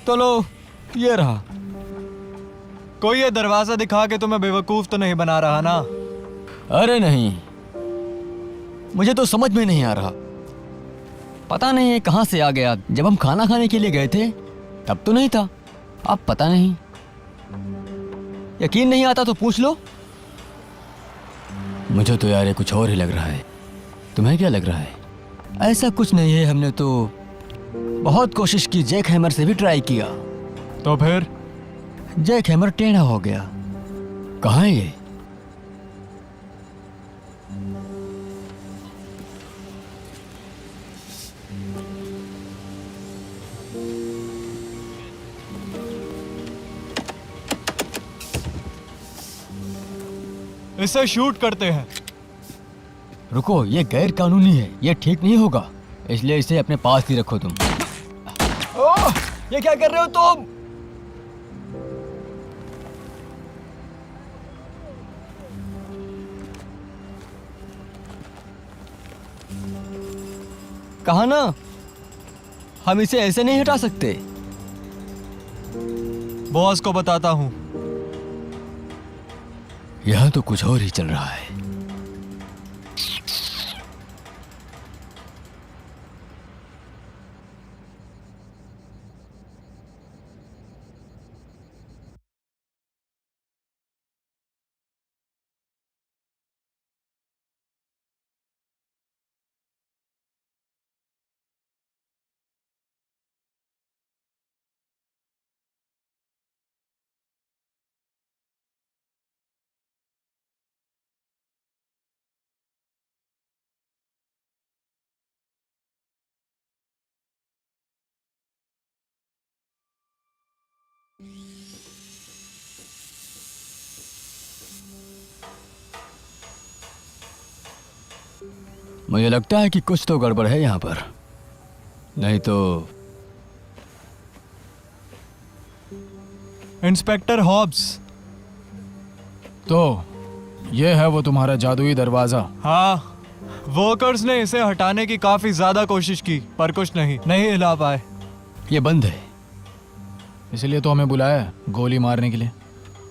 तो लो, ये रहा। कोई ये दरवाजा दिखा के तुम्हें बेवकूफ तो नहीं बना रहा ना? अरे नहीं, मुझे तो समझ में नहीं आ रहा। पता नहीं ये कहां से आ गया। जब हम खाना खाने के लिए गए थे तब तो नहीं था, अब पता नहीं। यकीन नहीं आता तो पूछ लो। मुझे तो यार ये कुछ और ही लग रहा है। तुम्हें क्या लग रहा है? ऐसा कुछ नहीं है, हमने तो बहुत कोशिश की, जैक हैमर से भी ट्राई किया। तो फिर? जैक हैमर टेढ़ा हो गया। कहाँ है ये? इसे शूट करते हैं। रुको, ये गैर कानूनी है, ये ठीक नहीं होगा, इसलिए इसे अपने पास ही रखो तुम। ओह, ये क्या कर रहे हो तुम? कहा ना, हम इसे ऐसे नहीं हटा सकते। बॉस को बताता हूं। यहां तो कुछ और ही चल रहा है। मुझे लगता है कि कुछ तो गड़बड़ है यहाँ पर, नहीं तो। Inspector Hobbs. तो ये है वो तुम्हारा जादुई दरवाजा? हाँ, वर्कर्स ने इसे हटाने की काफी ज्यादा कोशिश की पर कुछ नहीं हिला पाए। ये बंद है। इसलिए तो हमें बुलाया है, गोली मारने के लिए।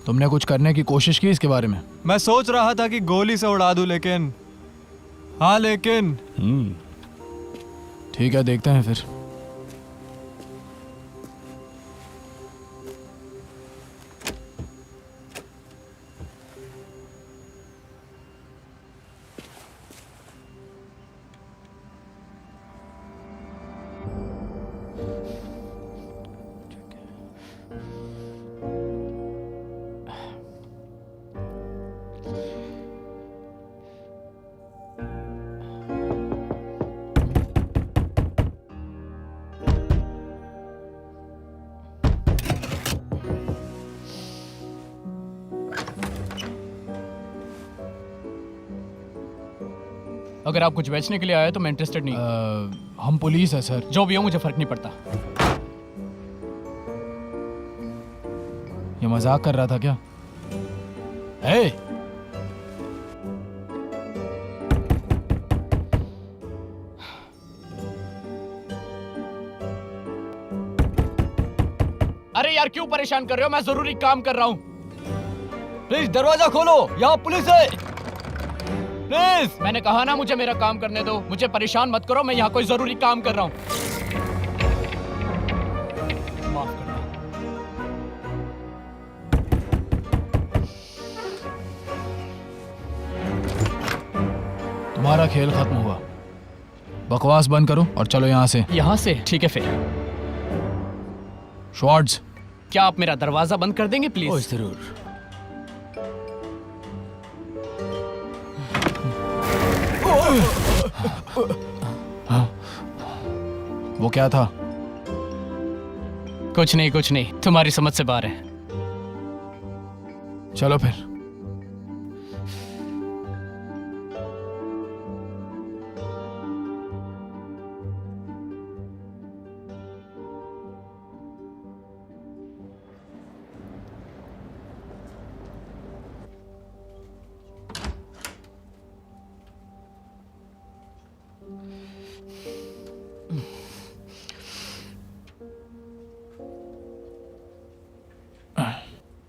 तुमने कुछ करने की कोशिश की इसके बारे में? मैं सोच रहा था कि गोली से उड़ा दूं, लेकिन हाँ, लेकिन ठीक है, देखते हैं फिर। अगर आप कुछ बेचने के लिए आए तो मैं इंटरेस्टेड नहीं। हम पुलिस है सर। जो भी हो, मुझे फर्क नहीं पड़ता। ये मजाक कर रहा था क्या? हे! अरे यार, क्यों परेशान कर रहे हो? मैं जरूरी काम कर रहा हूँ। प्लीज दरवाजा खोलो, यहाँ पुलिस है। प्लीज। मैंने कहा ना, मुझे मेरा काम करने दो। मुझे परेशान मत करो, मैं यहाँ कोई जरूरी काम कर रहा हूँ। माफ करना। तुम्हारा खेल खत्म हुआ। बकवास बंद करो और चलो यहाँ से। यहाँ से? ठीक है फिर। शॉर्ट्स। क्या आप मेरा दरवाजा बंद कर देंगे प्लीज? ओह, जरूर। वो क्या था? कुछ नहीं, तुम्हारी समझ से बाहर है। चलो फिर।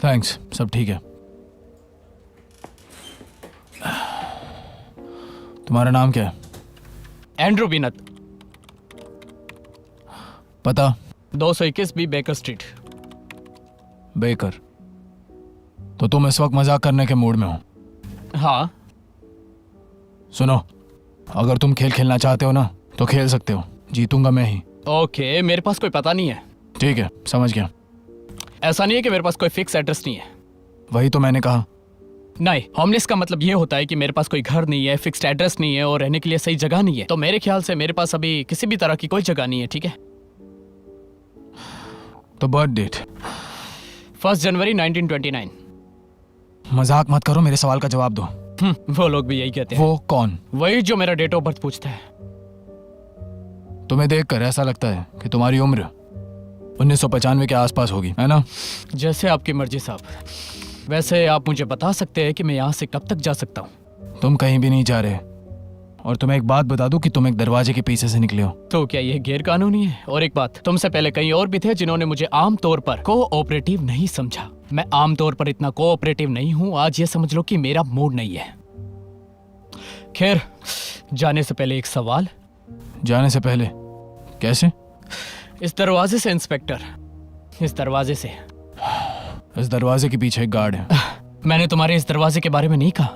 थैंक्स, सब ठीक है। तुम्हारा नाम क्या है? एंड्रू बीनत, पता? 221 बी बेकर स्ट्रीट। बेकर। तो तुम इस वक्त मजाक करने के मूड में हो? हाँ। सुनो, अगर तुम खेल खेलना चाहते हो ना तो खेल सकते हो, जीतूंगा मैं ही। ओके, मेरे पास कोई पता नहीं है। ठीक है, समझ गया। ऐसा नहीं है कि मेरे पास कोई फिक्स एड्रेस नहीं है। वही तो मैंने कहा। नहीं, होमलेस का मतलब ये होता है कि मेरे पास कोई घर नहीं है, फिक्स्ड एड्रेस नहीं है और रहने के लिए सही जगह नहीं है। तो मेरे ख्याल से मेरे पास अभी किसी भी तरह की कोई जगह नहीं है, ठीक है? तो बर्थ डेट? 1 जनवरी 1929। मजाक मत करो, मेरे सवाल का जवाब दो। वो लोग भी यही कहते हैं। वो कौन? वही जो मेरा डेट ऑफ बर्थ पूछता है। तुम्हें देखकर ऐसा लगता है कि तुम्हारी उम्र 1995 के आसपास होगी, है ना? जैसे आपकी मर्जी साहब। वैसे आप मुझे बता सकते हैं कि मैं यहाँ से कब तक जा सकता हूँ? तुम कहीं भी नहीं जा रहे। और तुम्हें एक बात बता दूं कि तुम एक दरवाजे के पीछे से निकले हो। तो क्या ये गैर कानूनी है? और एक बात, तुमसे पहले कई और भी थे जिन्होंने मुझे आम तौर पर कोऑपरेटिव नहीं समझा। मैं आम तौर पर इतना कोऑपरेटिव नहीं हूँ। आज ये समझ लो कि मेरा मूड नहीं है। खैर, जाने से पहले एक सवाल। जाने से पहले? कैसे? इस दरवाजे से इंस्पेक्टर, इस दरवाजे से। इस दरवाजे के पीछे एक गार्ड है। मैंने तुम्हारे इस दरवाजे के बारे में नहीं कहा।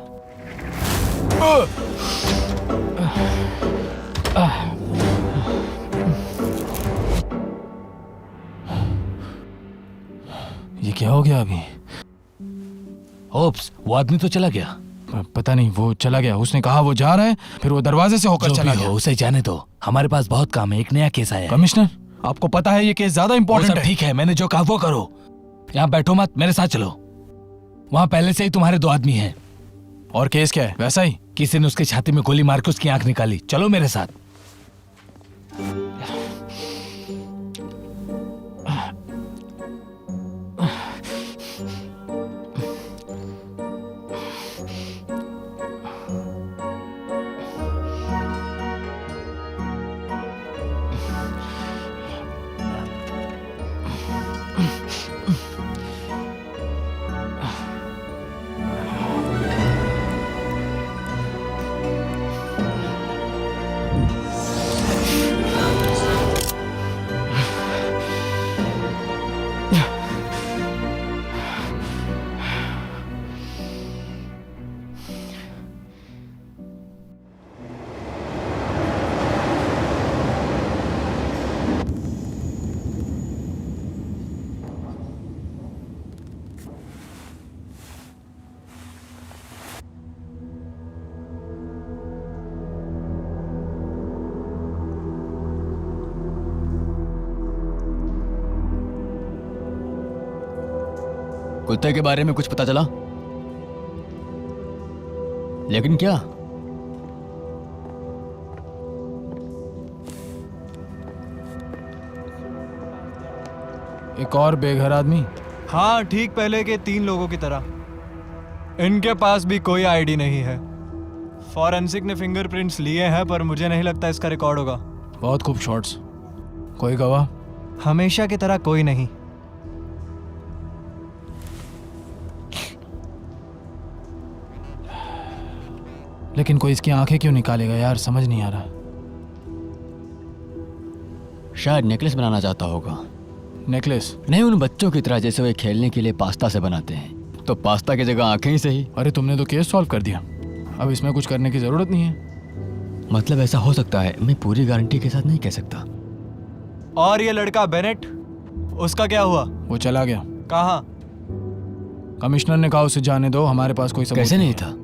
ये क्या हो गया अभी? ओप्स, वो आदमी तो चला गया। पता नहीं, वो चला गया। उसने कहा वो जा रहा है, फिर वो दरवाजे से होकर जो चला भी गया। हो, उसे जाने दो। हमारे पास बहुत काम है, एक नया केस आया है। कमिश्नर, आपको पता है ये केस ज्यादा वो इंपॉर्टेंट सब है। ठीक है, मैंने जो कहा वो करो। यहाँ बैठो मत, मेरे साथ चलो। वहाँ पहले से ही तुम्हारे 2 आदमी हैं। और केस क्या है? वैसा ही? किसी ने उसके छाती में गोली मार के उसकी आंख निकाली। चलो मेरे साथ। कुत्ते के बारे में कुछ पता चला? लेकिन क्या? एक और बेघर आदमी? हाँ, ठीक पहले के 3 लोगों की तरह। इनके पास भी कोई आईडी नहीं है। फॉरेंसिक ने फिंगरप्रिंट्स लिए हैं, पर मुझे नहीं लगता इसका रिकॉर्ड होगा। बहुत खूब शॉट्स। कोई गवाह? हमेशा की तरह कोई नहीं। लेकिन कोई इसकी आंखें क्यों निकालेगा यार, समझ नहीं आ रहा। शायद नेकलेस बनाना चाहता होगा। नेकलेस? नहीं, उन बच्चों की तरह जैसे वे खेलने के लिए पास्ता से बनाते हैं। तो पास्ता की जगह आंखें ही सही। अरे तुमने तो केस सॉल्व कर दिया, अब इसमें कुछ करने की जरूरत नहीं है। मतलब ऐसा हो सकता है, मैं पूरी गारंटी के साथ नहीं कह सकता। और ये लड़का बेनेट, उसका क्या हुआ? वो चला गया। कहाँ? कमिश्नर ने कहा उसे जाने दो, हमारे पास कोई सबूत कैसे नहीं था?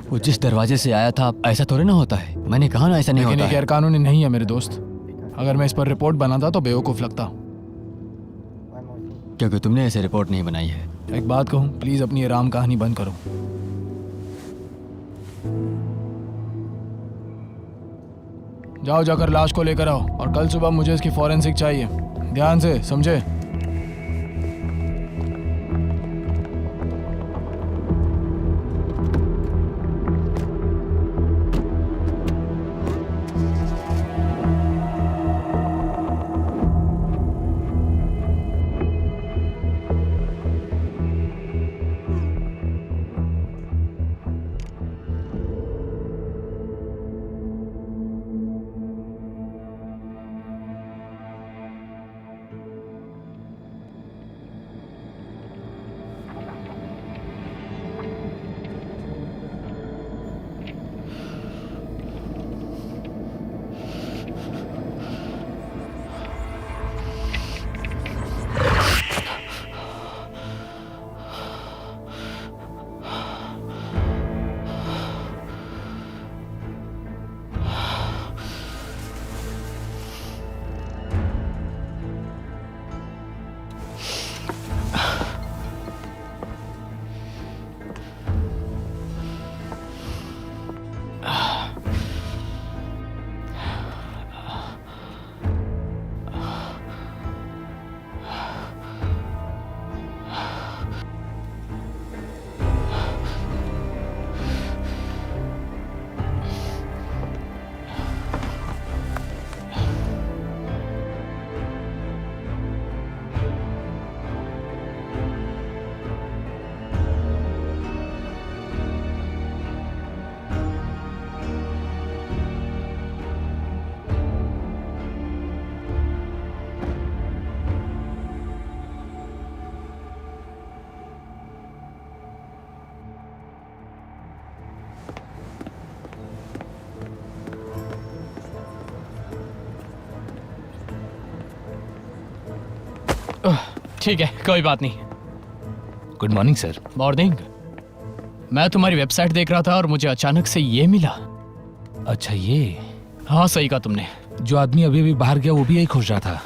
वो जिस दरवाजे से आया था, ऐसा थोड़ी ना होता है। मैंने कहा ना ऐसा नहीं लेकिन होता ये है। गैर कानूनी नहीं है मेरे दोस्त। अगर मैं इस पर रिपोर्ट बनाता तो बेवकूफ लगता। क्योंकि तुमने ऐसे रिपोर्ट नहीं बनाई है। एक बात कहूँ, प्लीज अपनी ये राम कहानी बंद करो। जाओ, जाकर लाश को लेकर आओ और कल सुबह मुझे इसकी फॉरेंसिक चाहिए। ध्यान से, समझे? ठीक है, कोई बात नहीं। Good morning sir. मॉर्निंग। मैं तुम्हारी वेबसाइट देख रहा था और मुझे अचानक से ये मिला। अच्छा, ये हाँ, सही कहा तुमने। जो आदमी अभी अभी बाहर गया वो भी यही खोज रहा था।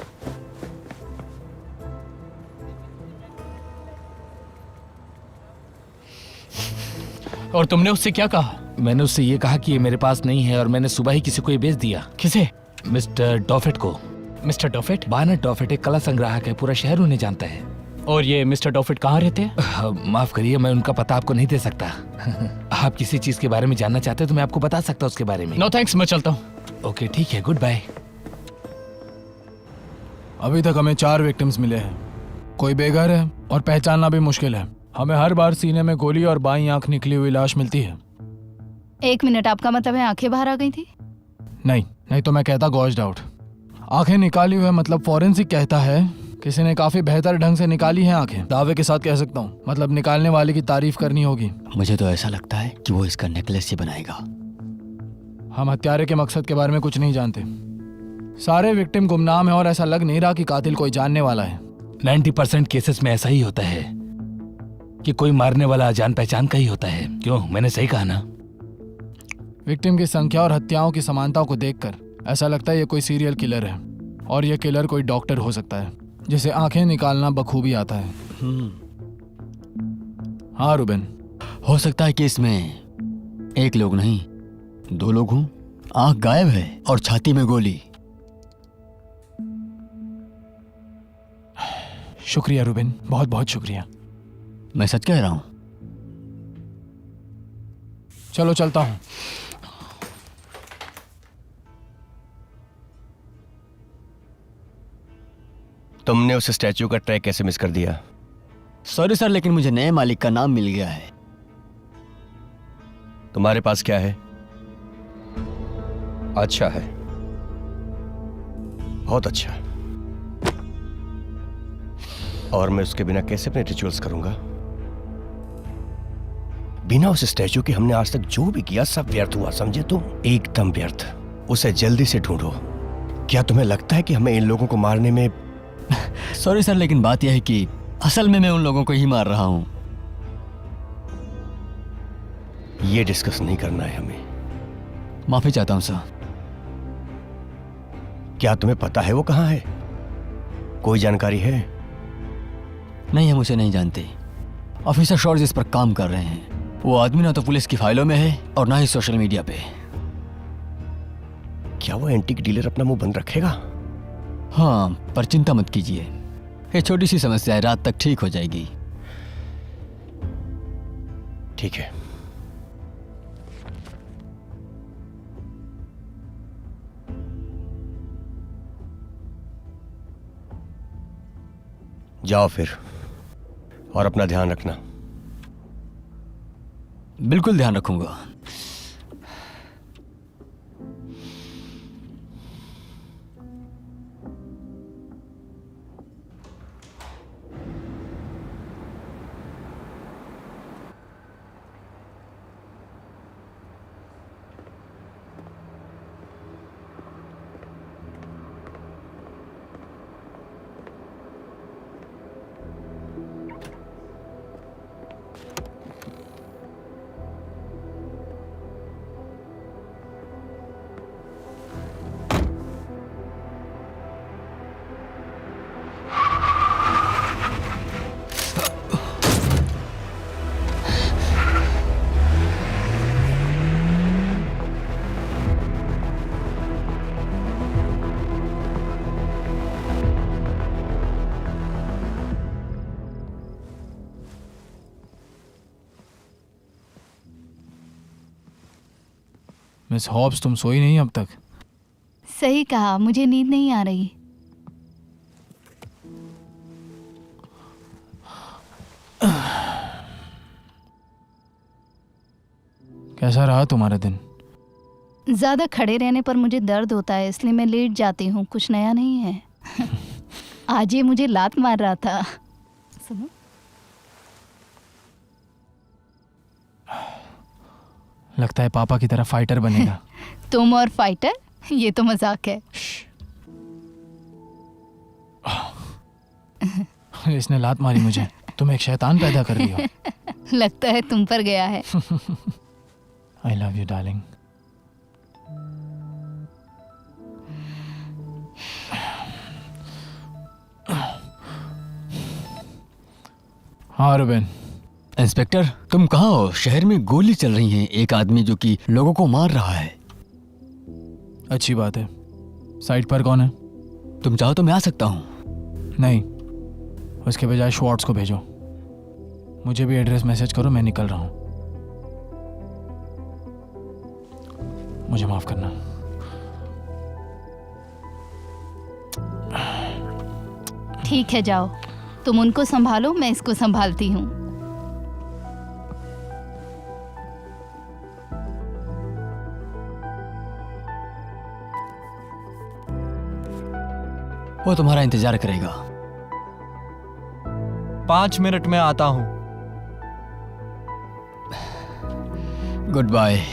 और तुमने उससे क्या कहा? मैंने उससे ये कहा कि ये मेरे पास नहीं है और मैंने सुबह ही किसी को ये बेच दिया। किसे? मिस्टर डॉफेट को। मिस्टर डॉफेट? बार्नेट डॉफेट एक कला संग्राहक है, पूरा शहर उन्हें जानता है। और ये मिस्टर डॉफेट कहाँ रहते हैं? माफ करिए, मैं उनका पता आपको नहीं दे सकता। आप किसी चीज के बारे में जानना चाहते हो तो मैं आपको बता सकता हूँ उसके बारे में। नो थैंक्स, मैं चलता हूँ। ओके ठीक है, गुड बाय। अभी तक हमें 4 विक्टिम्स मिले हैं। कोई बेघर है और पहचानना भी मुश्किल है। हमें हर बार सीने में गोली और बाईं आंख निकली हुई लाश मिलती है। 1 मिनट, आपका मतलब है आंखें बाहर आ गई थी? नहीं तो मैं कहता गॉज्ड आउट। आंखें निकाली हुई मतलब फॉरेंसिक कहता है किसी ने काफी बेहतर ढंग से निकाली हैं आंखें। दावे के साथ कह सकता हूँ, मतलब निकालने वाले की तारीफ करनी होगी। मुझे तो ऐसा लगता है कि वो इसका नेकलेस ही बनाएगा। हम हत्यारे के मकसद के बारे में कुछ नहीं जानते। सारे विक्टिम गुमनाम है और ऐसा लग नहीं रहा कि कातिल कोई जानने वाला है। 90% केसेस में ऐसा ही होता है कि कोई मारने वाला अजान पहचान का ही होता है। क्यों, मैंने सही कहा ना? विक्टिम की संख्या और हत्याओं की समानताओं को देखकर ऐसा लगता है ये कोई सीरियल किलर है और ये किलर कोई डॉक्टर हो सकता है जिसे आंखें निकालना बखूबी आता है। हाँ रूबेन, हो सकता है कि इसमें 1 लोग नहीं 2 लोग हों। आंख गायब है और छाती में गोली। शुक्रिया रूबेन, बहुत बहुत शुक्रिया। मैं सच कह रहा हूं। चलो चलता हूं। तुमने उस स्टैचू का ट्रैक कैसे मिस कर दिया? सॉरी सर, लेकिन मुझे नए मालिक का नाम मिल गया है। तुम्हारे पास क्या है? अच्छा है, बहुत अच्छा। और मैं उसके बिना कैसे अपने रिचुअल्स करूंगा? बिना उस स्टैचू के हमने आज तक जो भी किया सब व्यर्थ हुआ, समझे तुम? एकदम व्यर्थ। उसे जल्दी से ढूंढो। क्या तुम्हें लगता है कि हमें इन लोगों को मारने में? सॉरी सर, लेकिन बात यह है कि असल में मैं उन लोगों को ही मार रहा हूं। ये डिस्कस नहीं करना है हमें। माफी चाहता हूं सर। क्या तुम्हें पता है वो कहां है? कोई जानकारी है? नहीं, हम उसे नहीं जानते। ऑफिसर शॉर्ज इस पर काम कर रहे हैं। वो आदमी ना तो पुलिस की फाइलों में है और ना ही सोशल मीडिया पे। क्या वो एंटीक डीलर अपना मुंह बंद रखेगा? हाँ, पर चिंता मत कीजिए, ये छोटी सी समस्या है, रात तक ठीक हो जाएगी। ठीक है। जाओ फिर, और अपना ध्यान रखना। बिल्कुल ध्यान रखूंगा। मिस हॉब्स, तुम सोई नहीं अब तक? सही कहा, मुझे नींद नहीं आ रही। कैसा रहा तुम्हारा दिन? ज्यादा खड़े रहने पर मुझे दर्द होता है, इसलिए मैं लेट जाती हूँ। कुछ नया नहीं है। आज ये मुझे लात मार रहा था। सुनो, लगता है पापा की तरह फाइटर बनेगा। तुम और फाइटर? ये तो मजाक है। इसने लात मारी मुझे। तुम एक शैतान पैदा कर रही हो। लगता है तुम पर गया है। I love you darling. हाँ रुबेन। इंस्पेक्टर, तुम कहाँ हो? शहर में गोली चल रही है, एक आदमी जो कि लोगों को मार रहा है। अच्छी बात है। साइड पर कौन है? तुम चाहो तो मैं आ सकता हूँ। नहीं, उसके बजाय श्वार्ट्स को भेजो। मुझे भी एड्रेस मैसेज करो, मैं निकल रहा हूँ। मुझे माफ करना। ठीक है, जाओ। तुम उनको संभालो, मैं इसको संभालती हूँ। वो तुम्हारा इंतजार करेगा। 5 मिनट में आता हूँ। Good bye.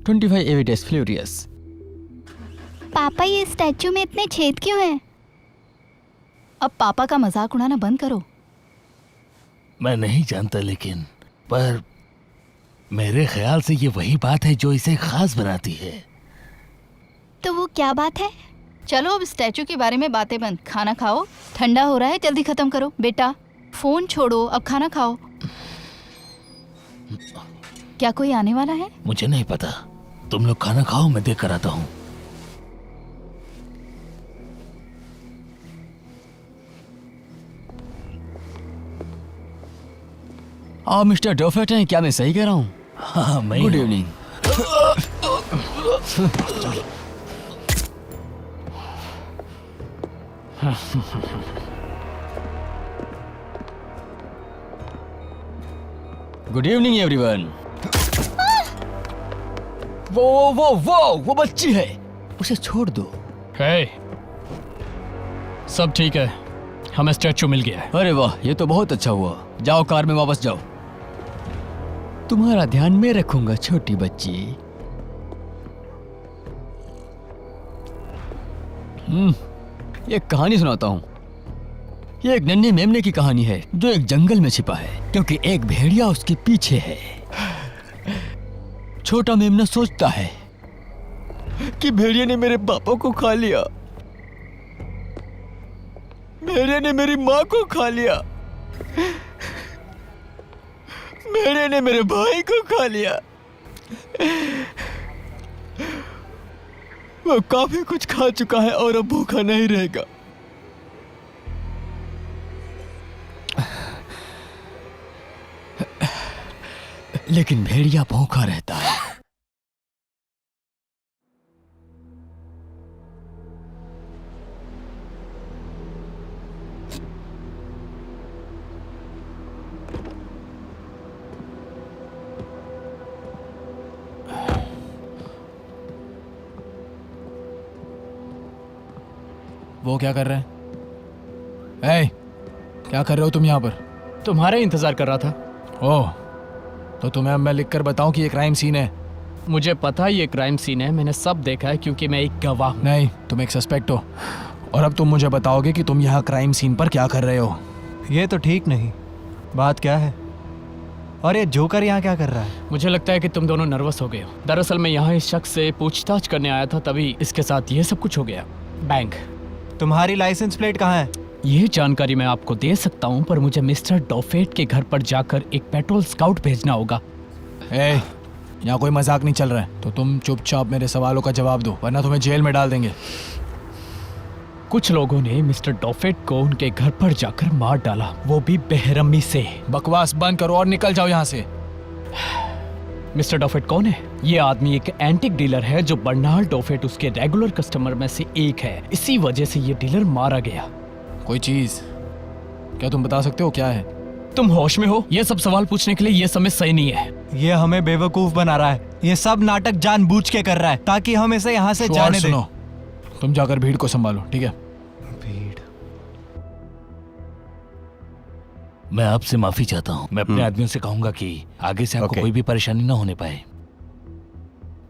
$25 एविडेस फ्यूरियस। पापा, ये स्टैचू में इतने छेद क्यों हैं? अब पापा का मजाक उड़ाना बंद करो। मैं नहीं जानता, लेकिन पर मेरे ख्याल से ये वही बात है जो इसे खास बनाती है। तो वो क्या बात है? चलो अब स्टैचू के बारे में बातें बंद। खाना खाओ, ठंडा हो रहा है, जल्दी खत्म करो। बेटा, फोन छोड़ो, अब खाना खाओ। क्या कोई आने वाला है? मुझे नहीं पता। तुम लोग खाना खाओ, मैं देख कर आता हूँ। आप मिस्टर डॉफेट हैं? क्या मैं सही कह रहा हूँ? हाँ, मैं गुड हूँ। इवनिंग। Good evening everyone. वो बच्ची है, उसे छोड़ दो। हे, सब ठीक है, हमें स्टैचू मिल गया है। अरे वाह, ये तो बहुत अच्छा हुआ। जाओ, कार में वापस जाओ। तुम्हारा ध्यान मैं रखूंगा, छोटी बच्ची। एक कहानी सुनाता हूँ। ये एक नन्हे मेमने की कहानी है जो एक जंगल में छिपा है, क्योंकि एक भेड़िया उसके पीछे है। छोटा मेमना सोचता है कि भेड़िया ने मेरे पापा को खा लिया, भेड़िया ने मेरी माँ को खा लिया, भेड़िया ने मेरे भाई को खा लिया। वो काफी कुछ खा चुका है और अब भूखा नहीं रहेगा। लेकिन भेड़िया भूखा रहता है। वो क्या कर रहे हैं? ए, क्या कर रहे हो तुम यहाँ पर? तुम्हारा ही इंतजार कर रहा था। ओह, तो तुम्हें अब मैं लिख कर बताऊं कि ये क्राइम सीन है? मुझे पता है ये क्राइम सीन है, मैंने सब देखा है क्योंकि मैं एक गवाह हूँ। नहीं, तुम एक सस्पेक्ट हो और अब तुम मुझे बताओगे कि तुम यहाँ क्राइम सीन पर क्या कर रहे हो। ये तो ठीक नहीं। बात क्या है? और ये जोकर यहाँ क्या कर रहा है? मुझे लगता है कि तुम दोनों नर्वस हो गए हो। दरअसल मैं यहाँ इस शख्स से पूछताछ करने आया था, तभी इसके साथ ये सब कुछ हो गया। बैंक। तुम्हारी लाइसेंस प्लेट कहाँ है? ये जानकारी मैं आपको दे सकता हूँ, पर मुझे मिस्टर डॉफेट के घर पर जाकर एक पेट्रोल स्काउट भेजना होगा। ए, यहाँ कोई मजाक नहीं चल रहा है, तो तुम चुपचाप मेरे सवालों का जवाब दो, वरना तुम्हें जेल में डाल देंगे। कुछ लोगों ने मिस्टर डॉफेट को उनके घर पर जाकर मार डाला, वो भी बेरहमी से। बकवास बंद करो और निकल जाओ यहाँ से। मिस्टर डॉफेट कौन है? ये आदमी एक एंटिक डीलर है जो बर्नार्ड डॉफेट उसके रेगुलर कस्टमर में से एक है। इसी वजह से ये डीलर मारा गया। कोई चीज क्या तुम बता सकते हो क्या है? तुम होश में हो? ये सब सवाल पूछने के लिए ये समय सही नहीं है। ये हमें बेवकूफ बना रहा है। ये सब नाटक जानबूझ के कर रहा है ताकि हम इसे यहाँ से शुआर, जाने दें। सुनो, तुम जाकर भीड़ को संभालो, ठीक है? भीड़। मैं आपसे माफी चाहता हूँ। मैं अपने आदमियों से कहूंगा कि आगे से आपको ओके। कोई भी परेशानी ना होने पाए।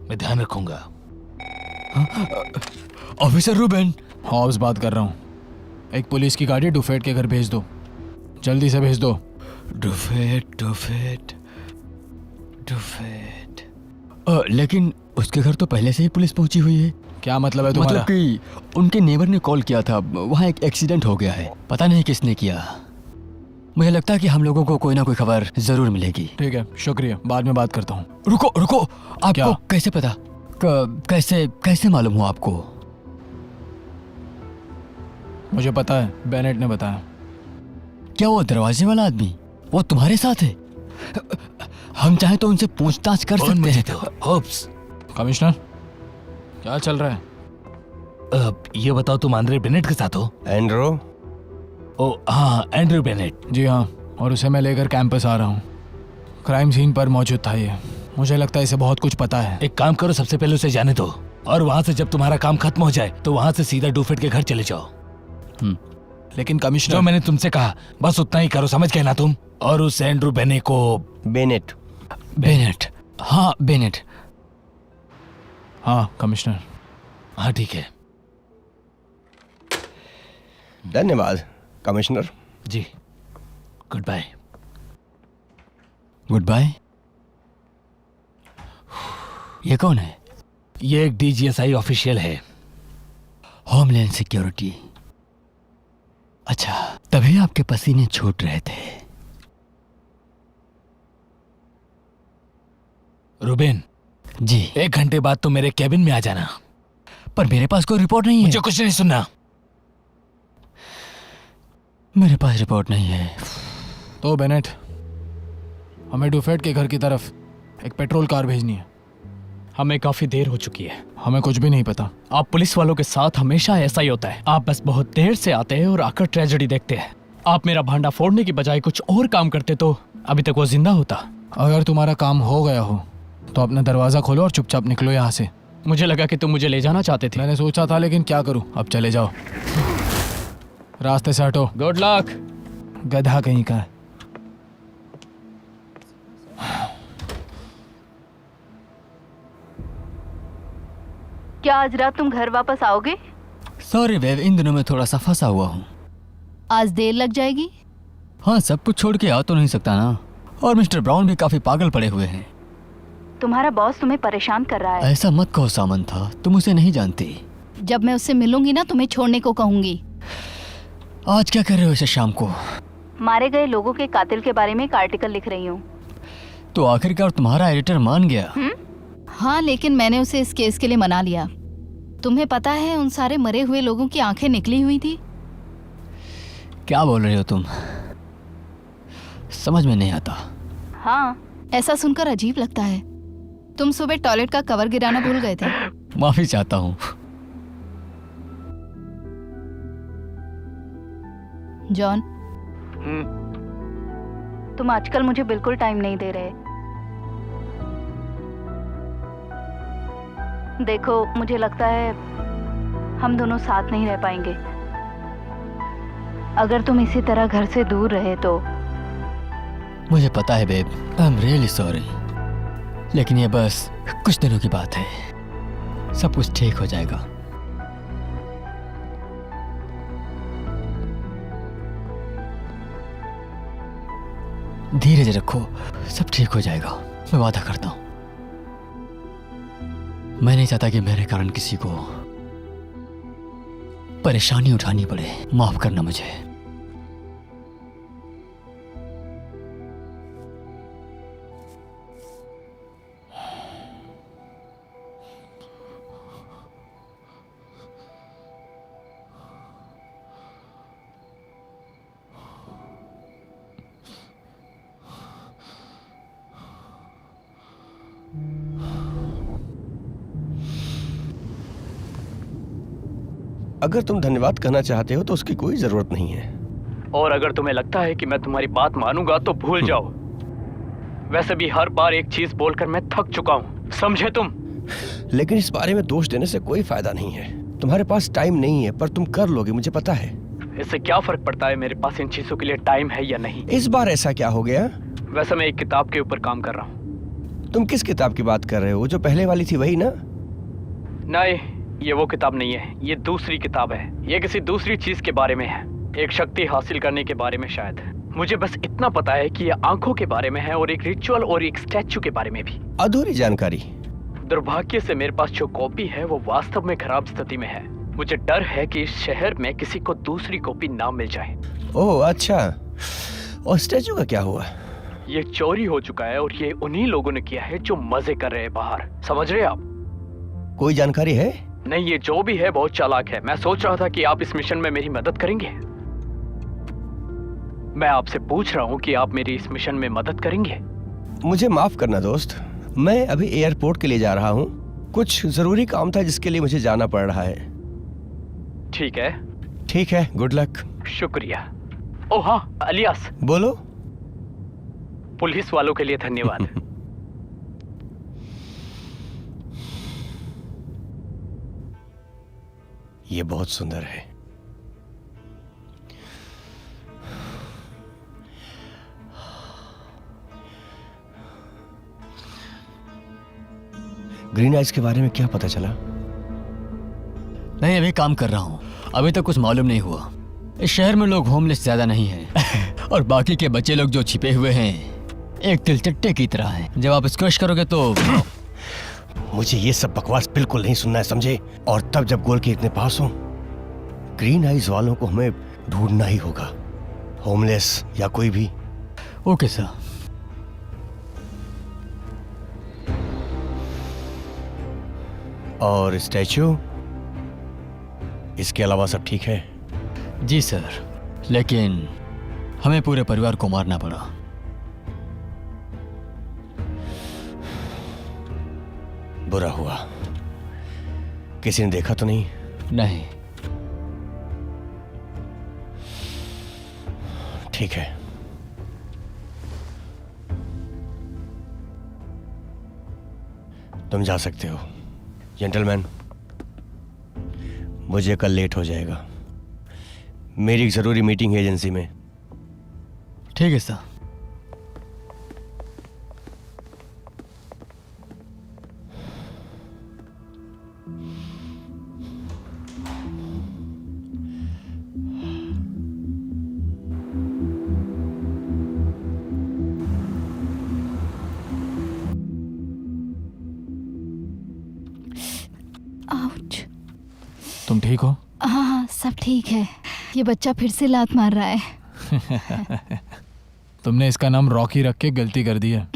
मैं ध्यान रखूंगा। Officer Reuben. हॉब्स बात कर रहा हूँ। एक पुलिस की गाड़ी डुफेट के घर भेज दो, जल्दी से भेज दो। डुफेट डुफेट डुफेट। लेकिन उसके घर तो पहले से ही पुलिस पहुंची हुई है। क्या मतलब है तुम्हारा? मतलब कि उनके नेबर ने कॉल किया था, वहाँ एक एक्सीडेंट हो गया है, पता नहीं किसने किया। मुझे लगता है कि हम लोगों को कोई ना कोई खबर जरूर मिलेगी। ठीक है, शुक्रिया, बाद में बात करता हूँ। रुको रुको, आपको क्या? कैसे पता? कैसे कैसे मालूम हुआ आपको? मुझे पता है, बेनेट ने बताया। क्या वो दरवाजे वाला आदमी वो तुम्हारे साथ है? हम चाहे तो उनसे पूछताछ कर कौन सकते मुझे हैं। तो? होप्स, कमिश्नर, क्या चल रहा है? ये बताओ, तुम आंद्रे बेनेट के साथ हो? एंड्रो, ओ हाँ, एंड्रू बेनेट। जी हाँ, और उसे मैं लेकर कैंपस आ रहा हूँ। क्राइम सीन पर मौजूद था ये। मुझे लगता है इसे बहुत कुछ पता है। एक काम करो, सबसे पहले उसे जाने दो, और वहां से जब तुम्हारा काम खत्म हो जाए तो वहां से सीधा डूफेट के घर चले जाओ। लेकिन जो कमिश्नर, मैंने तुमसे कहा बस उतना ही करो, समझ गए ना तुम? और उस एंड्रू बेने को बेनेट। बेनेट, हाँ बेनेट। हाँ कमिश्नर। हाँ ठीक है धन्यवाद कमिश्नर। जी, गुड बाय। Good bye. ये कौन है? ये एक DGSI ऑफिशियल है। Homeland security. अच्छा, तभी आपके पसीने छूट रहे थे। रूबेन, जी, 1 घंटे बाद तुम मेरे कैबिन में आ जाना। पर मेरे पास कोई रिपोर्ट नहीं है। मुझे कुछ नहीं सुनना। मेरे पास रिपोर्ट नहीं है। तो बेनेट, हमें डुफेट के घर की तरफ एक पेट्रोल कार भेजनी है। हमें काफी देर हो चुकी है। हमें कुछ भी नहीं पता। आप पुलिस वालों के साथ हमेशा ऐसा ही होता है, आप बस बहुत देर से आते हैं और आकर ट्रेजेडी देखते हैं। आप मेरा भांडा फोड़ने की बजाय कुछ और काम करते तो अभी तक वो जिंदा होता। अगर तुम्हारा काम हो गया हो तो अपना दरवाजा खोलो और चुपचाप निकलो यहाँ से। मुझे लगा कि तुम मुझे ले जाना चाहते थे। मैंने सोचा था, लेकिन क्या करूँ, अब चले जाओ, रास्ते से हटो। Good luck. गधा कहीं का। क्या आज रात तुम घर वापस आओगे? सॉरी वेव, इन दिनों में थोड़ा सा फंसा हुआ हूँ। आज देर लग जाएगी। हाँ, सब कुछ छोड़ के आ तो नहीं सकता ना। और मिस्टर ब्राउन भी काफी पागल पड़े हुए हैं। तुम्हारा बॉस तुम्हें परेशान कर रहा है। ऐसा मत कहो सामन था, तुम उसे नहीं जानती। जब मैं उससे मिलूंगी ना, तुम्हें छोड़ने को कहूंगी। आज क्या कर रहे हो इसे शाम को? मारे गए लोगों के कातिल के बारे में एक आर्टिकल लिख रही हूँ। तो आखिरकार तुम्हारा एडिटर मान गया? हाँ, लेकिन मैंने उसे इस केस के लिए मना लिया। तुम्हें पता है, उन सारे मरे हुए लोगों की आंखें निकली हुई थी। क्या बोल रहे हो तुम? समझ में नहीं आता। हाँ, ऐसा सुनकर अजीब लगता है। तुम सुबह टॉयलेट का कवर गिराना भूल गए थे। माफी चाहता हूँ। जॉन, तुम आजकल मुझे बिल्कुल टाइम नहीं दे रहे। देखो, मुझे लगता है हम दोनों साथ नहीं रह पाएंगे। अगर तुम इसी तरह घर से दूर रहे तो। मुझे पता है babe, I am really sorry, लेकिन ये बस कुछ दिनों की बात है, सब कुछ ठीक हो जाएगा। धीरज रखो, सब ठीक हो जाएगा, मैं वादा करता हूं। मैं नहीं चाहता कि मेरे कारण किसी को परेशानी उठानी पड़े। माफ करना मुझे। अगर तुम धन्यवाद कहना चाहते हो तो उसकी कोई जरूरत नहीं है। और अगर तुम्हें लगता है कि मैं तुम्हारी बात मानूंगा तो भूल जाओ। वैसे भी हर बार एक चीज बोलकर मैं थक चुका हूँ। समझे तुम? लेकिन इस बारे में दोष देने से कोई फायदा नहीं है। तुम्हारे पास टाइम नहीं है, पर तुम कर लोगे, मुझे पता है। इससे क्या फर्क पड़ता है मेरे पास इन चीजों के लिए टाइम है या नहीं? इस बार ऐसा क्या हो गया? वैसे मैं एक किताब के ऊपर काम कर रहा हूँ। तुम किस किताब की बात कर रहे हो? जो पहले वाली थी वही ना? नहीं, ये वो किताब नहीं है, ये दूसरी किताब है। ये किसी दूसरी चीज के बारे में है, एक शक्ति हासिल करने के बारे में शायद। मुझे बस इतना पता है कि ये आंखों के बारे में है और एक रिचुअल और एक स्टैचू के बारे में भी। अधूरी जानकारी। दुर्भाग्य से मेरे पास जो कॉपी है वो वास्तव में खराब स्थिति में है। मुझे डर है कि इस शहर में किसी को दूसरी कॉपी ना मिल जाए। ओह अच्छा, और स्टैचू का क्या हुआ? ये चोरी हो चुका है और ये उन्हीं लोगों ने किया है जो मजे कर रहे हैं बाहर। समझ रहे हैं आप? कोई जानकारी है? नहीं, ये जो भी है बहुत चालाक है। मैं सोच रहा था कि आप इस मिशन में मेरी मदद करेंगे। मैं आपसे पूछ रहा हूँ कि आप मेरी इस मिशन में मदद करेंगे? मुझे माफ करना दोस्त, मैं अभी एयरपोर्ट के लिए जा रहा हूँ। कुछ जरूरी काम था जिसके लिए मुझे जाना पड़ रहा है। ठीक है। ठीक है, गुड लक। शुक्रिया। ओह हाँ अलियास, बोलो। पुलिस वालों के लिए धन्यवाद। ये बहुत सुंदर है। ग्रीन आइज के बारे में क्या पता चला? नहीं, अभी काम कर रहा हूँ, अभी तक कुछ मालूम नहीं हुआ। इस शहर में लोग होमलेस ज्यादा नहीं हैं और बाकी के बच्चे लोग जो छिपे हुए हैं एक तिलचट्टे की तरह हैं। जब आप स्क्वैश करोगे तो मुझे ये सब बकवास बिल्कुल नहीं सुनना है, समझे? और तब जब गोल के इतने पास हो, ग्रीन आइज वालों को हमें ढूंढना ही होगा, होमलेस या कोई भी। Okay sir. और स्टैचू, इसके अलावा सब ठीक है? जी सर, लेकिन हमें पूरे परिवार को मारना पड़ा। बुरा हुआ। किसी ने देखा तो नहीं? नहीं। ठीक है। तुम जा सकते हो। जेंटलमैन, मुझे कल लेट हो जाएगा, मेरी एक जरूरी मीटिंग है एजेंसी में। ठीक है सर। आउच। तुम ठीक हो? हाँ हाँ सब ठीक है। ये बच्चा फिर से लात मार रहा है। तुमने इसका नाम रॉकी रख के गलती कर दी है।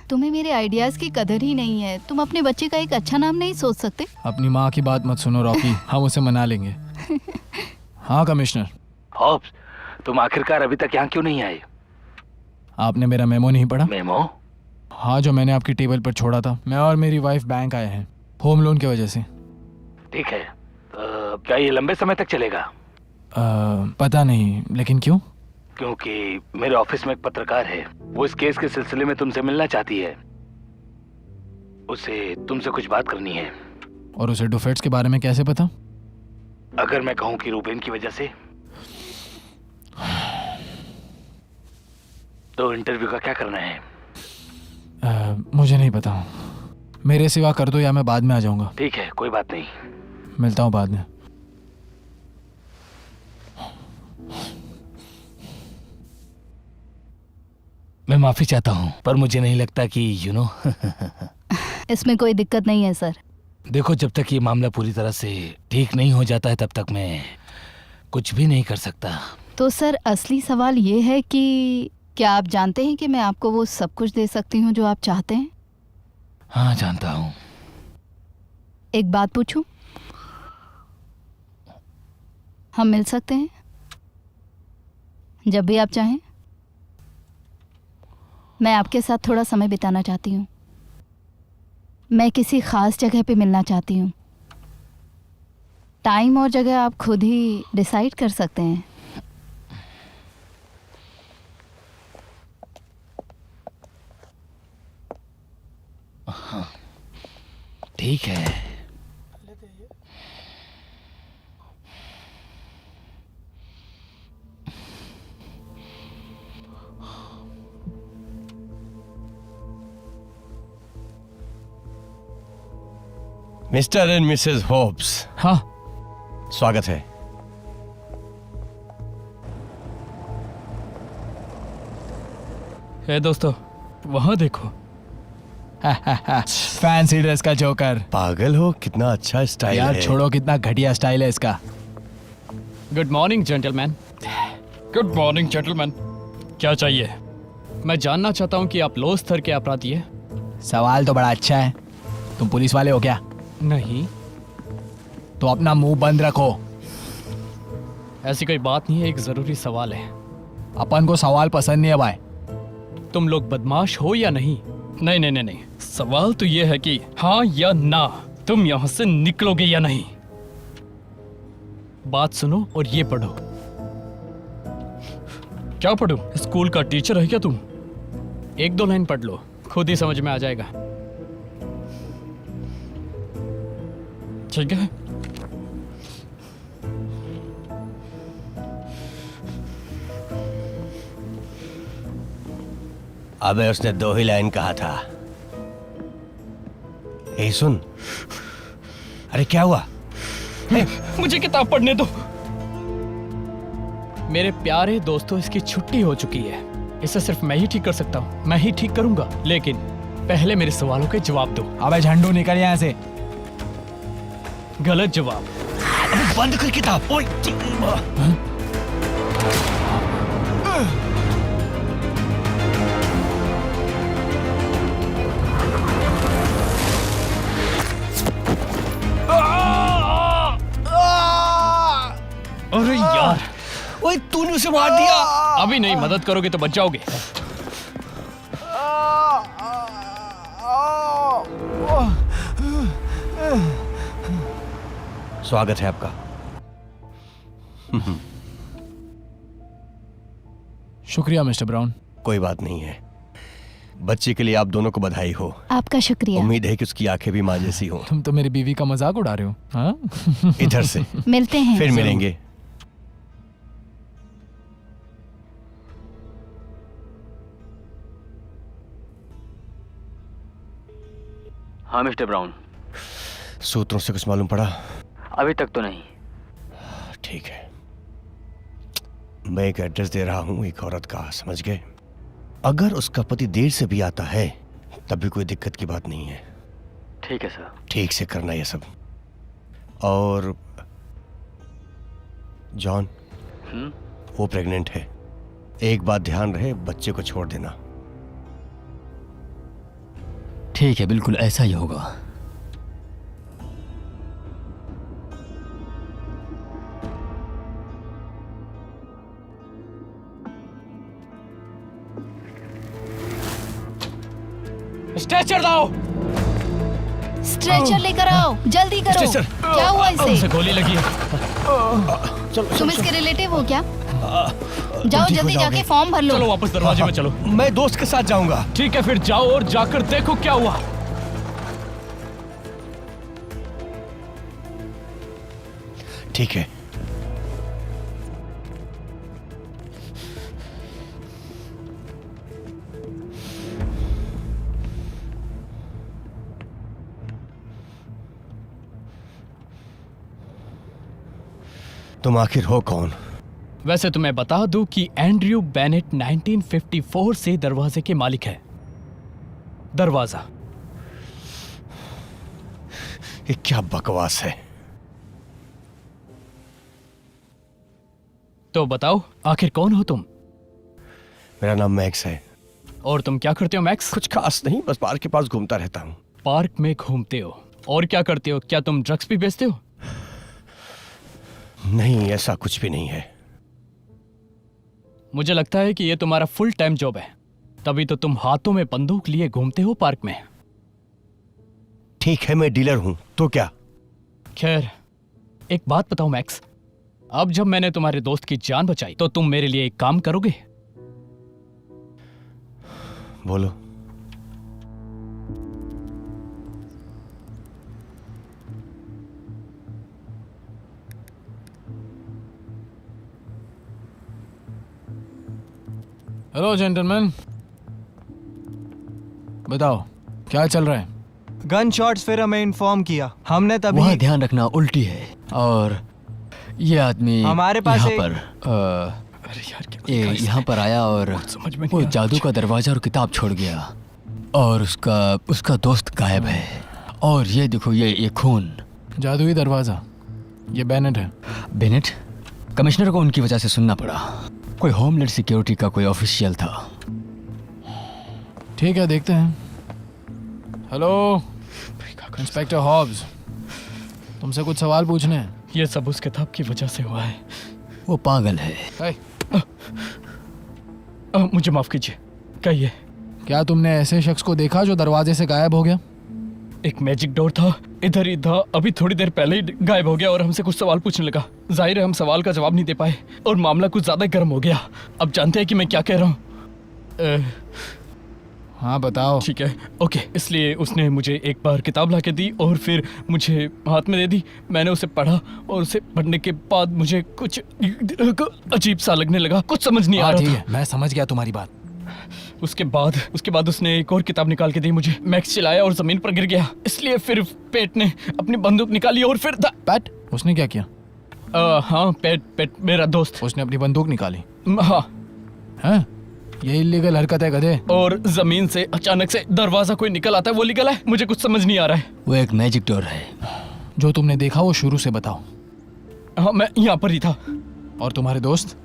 तुम्हें मेरे आइडियाज की कदर ही नहीं है। तुम अपने बच्चे का एक अच्छा नाम नहीं सोच सकते? अपनी माँ की बात मत सुनो रॉकी, हम उसे मना लेंगे। हाँ कमिश्नर। हॉब्स, तुम आखिरकार अभी तक यहाँ क्यों नहीं आए? आपने मेरा मेमो नहीं पढ़ा? मेमो? हाँ, जो मैंने आपकी टेबल पर छोड़ा था। मैं और मेरी वाइफ बैंक आए हैं होम लोन की वजह से। ठीक है, क्या ये लंबे समय तक चलेगा? पता नहीं, लेकिन क्यों? क्योंकि मेरे ऑफिस में एक पत्रकार है, वो इस केस के सिलसिले में तुमसे मिलना चाहती है। उसे तुमसे कुछ बात करनी है। और उसे डुफेट्स के बारे में कैसे पता? अगर मैं कहूँ कि रूबेन की वजह से, तो इंटरव्यू का क्या करना है? मुझे नहीं पता। मेरे सिवा कर दो या मैं बाद में आ जाऊंगा। ठीक है, कोई बात नहीं। मिलता हूँ बाद में। मैं माफी चाहता हूँ, पर मुझे नहीं लगता कि इसमें कोई दिक्कत नहीं है सर। देखो, जब तक ये मामला पूरी तरह से ठीक नहीं हो जाता है तब तक मैं कुछ भी नहीं कर सकता। तो सर असली सवाल ये है कि क्या आप जानते हैं कि मैं आपको वो सब कुछ दे सकती हूँ जो आप चाहते हैं? हाँ, जानता हूँ। एक बात पूछूं? हम मिल सकते हैं जब भी आप चाहें। मैं आपके साथ थोड़ा समय बिताना चाहती हूँ। मैं किसी खास जगह पे मिलना चाहती हूँ। टाइम और जगह आप खुद ही डिसाइड कर सकते हैं। ठीक है। मिस्टर एंड मिसेस होप्स, हाँ, स्वागत है। है दोस्तों, वहां देखो। फैंसी ड्रेस का जोकर। पागल हो, कितना अच्छा स्टाइल यार है। छोड़ो, कितना घटिया स्टाइल है इसका। Good morning gentleman. Good morning gentleman. क्या चाहिए? मैं जानना चाहता हूँ कि आप लो स्तर के अपराधी हैं। सवाल तो बड़ा अच्छा है। तुम पुलिस वाले हो क्या? नहीं, तो अपना मुंह बंद रखो। ऐसी कोई बात नहीं है, एक जरूरी सवाल है। अपन को सवाल पसंद नहीं है भाई। तुम लोग बदमाश हो या नहीं? नहीं नहीं नहीं नहीं, सवाल तो ये है कि हाँ या ना, तुम यहां से निकलोगे या नहीं। बात सुनो और ये पढ़ो। क्या पढ़ो? स्कूल का टीचर है क्या तुम? एक दो लाइन पढ़ लो, खुद ही समझ में आ जाएगा। ठीक है? अबे उसने 2 ही लाइन कहा था। ए सुन, अरे क्या हुआ? मुझे किताब पढ़ने दो। मेरे प्यारे दोस्तों, इसकी छुट्टी हो चुकी है। इसे सिर्फ मैं ही ठीक कर सकता हूँ, मैं ही ठीक करूंगा। लेकिन पहले मेरे सवालों के जवाब दो। अबे झंडू निकल यहाँ से। गलत जवाब। अबे बंद कर किताब। ओए अरे यार, ओए तूने उसे मार दिया। अभी नहीं, मदद करोगे तो बच जाओगे। स्वागत है आपका। शुक्रिया मिस्टर ब्राउन। कोई बात नहीं है। बच्चे के लिए आप दोनों को बधाई हो। आपका शुक्रिया। उम्मीद है कि उसकी आंखें भी माँ जैसी हो। तुम तो मेरी बीवी का मजाक उड़ा रहे हो। हाँ? इधर से मिलते हैं। फिर मिलेंगे। हाँ मिस्टर ब्राउन। सूत्रों से कुछ मालूम पड़ा? अभी तक तो नहीं। ठीक है, मैं एक एड्रेस दे रहा हूं एक औरत का, समझ गए? अगर उसका पति देर से भी आता है तब भी कोई दिक्कत की बात नहीं है। ठीक है सर। ठीक से करना ये सब। और जॉन, वो प्रेग्नेंट है। एक बात ध्यान रहे, बच्चे को छोड़ देना। ठीक है, बिल्कुल ऐसा ही होगा। स्ट्रेचर लाओ। स्ट्रेचर लेकर आओ, जल्दी करो। स्ट्रेचर। क्या हुआ उसे इसे? गोली लगी है। तुम इसके रिलेटिव हो क्या? जाओ ठीक हो जल्दी जाओगे। जाके फॉर्म भर चलो लो। वापस दरवाजे में चलो। मैं दोस्त के साथ जाऊंगा। ठीक है, फिर जाओ और जाकर देखो क्या हुआ। ठीक है। तुम आखिर हो कौन? वैसे तुम्हें बता दूं कि एंड्रयू बेनेट 1954 से दरवाजे के मालिक है। दरवाजा। ये क्या बकवास है? तो बताओ, आखिर कौन हो तुम? मेरा नाम मैक्स है। और तुम क्या करते हो मैक्स? कुछ खास नहीं, बस पार्क के पास घूमता रहता हूँ। पार्क में घूमते हो और क्या करते हो? क्या तुम ड्रग्स भी बेचते हो? नहीं, ऐसा कुछ भी नहीं है। मुझे लगता है कि ये तुम्हारा फुल टाइम जॉब है, तभी तो तुम हाथों में बंदूक लिए घूमते हो पार्क में। ठीक है, मैं डीलर हूं, तो क्या? खैर, एक बात बताओ मैक्स, अब जब मैंने तुम्हारे दोस्त की जान बचाई तो तुम मेरे लिए एक काम करोगे? बोलो। हेलो जेंटलमैन, बताओ क्या चल रहा है? गन शॉट्स फिर हमें इन्फॉर्म किया, हमने तभी वहाँ ध्यान रखना उल्टी है और ये आदमी हमारे पास यहाँ एक- पर अरे यार क्या ये यहाँ पर आया और समझ में नहीं वो आ रहा जादू का दरवाजा और किताब छोड़ गया और उसका दोस्त गायब है। और ये देखो ये खून। जादुई दरवाजा, ये बेनेट है। बेनेट? कमिश्नर को उनकी वजह से सुनना पड़ा। कोई होमलैंड सिक्योरिटी का कोई ऑफिशियल था। ठीक है, देखते हैं। हेलो इंस्पेक्टर हॉब्स, तुमसे कुछ सवाल पूछने हैं। ये सब उस किताब की वजह से हुआ है। वो पागल है। हे, मुझे माफ कीजिए, कहिए। क्या तुमने ऐसे शख्स को देखा जो दरवाजे से गायब हो गया? एक मैजिक डोर था, इधर ही था, अभी थोड़ी देर पहले ही गायब हो गया और हमसे कुछ सवाल पूछने लगा। जाहिर है हम सवाल का जवाब नहीं दे पाए और मामला कुछ ज्यादा गर्म हो गया। अब जानते हैं कि मैं क्या कह रहा हूँ। हाँ बताओ। ठीक है, ओके। इसलिए उसने मुझे एक बार किताब ला के दी और फिर मुझे हाथ में दे दी। मैंने उसे पढ़ा और उसे पढ़ने के बाद मुझे कुछ अजीब सा लगने लगा, कुछ समझ नहीं आ हाँ रहा ठीक था। है, मैं समझ गया तुम्हारी बात। उसके बाद उसने एक और किताब निकाल के दी मुझे। मैक्स चिल्लाया और जमीन पर गिर गया। इसलिए फिर पेट ने अपनी बंदूक निकाली और फिर पैट, उसने क्या किया? हाँ, पेट मेरा दोस्त। उसने अपनी बंदूक निकाली? हाँ, हैं? ये इलीगल हरकत है गधे। और जमीन से अचानक से दरवाजा कोई निकल आता है, वो लीगल है? मुझे कुछ समझ नहीं आ रहा है। वो एक मैजिक डोर है। जो तुमने देखा वो शुरू से बताओ। हाँ, मैं यहाँ पर ही था। और तुम्हारे दोस्त?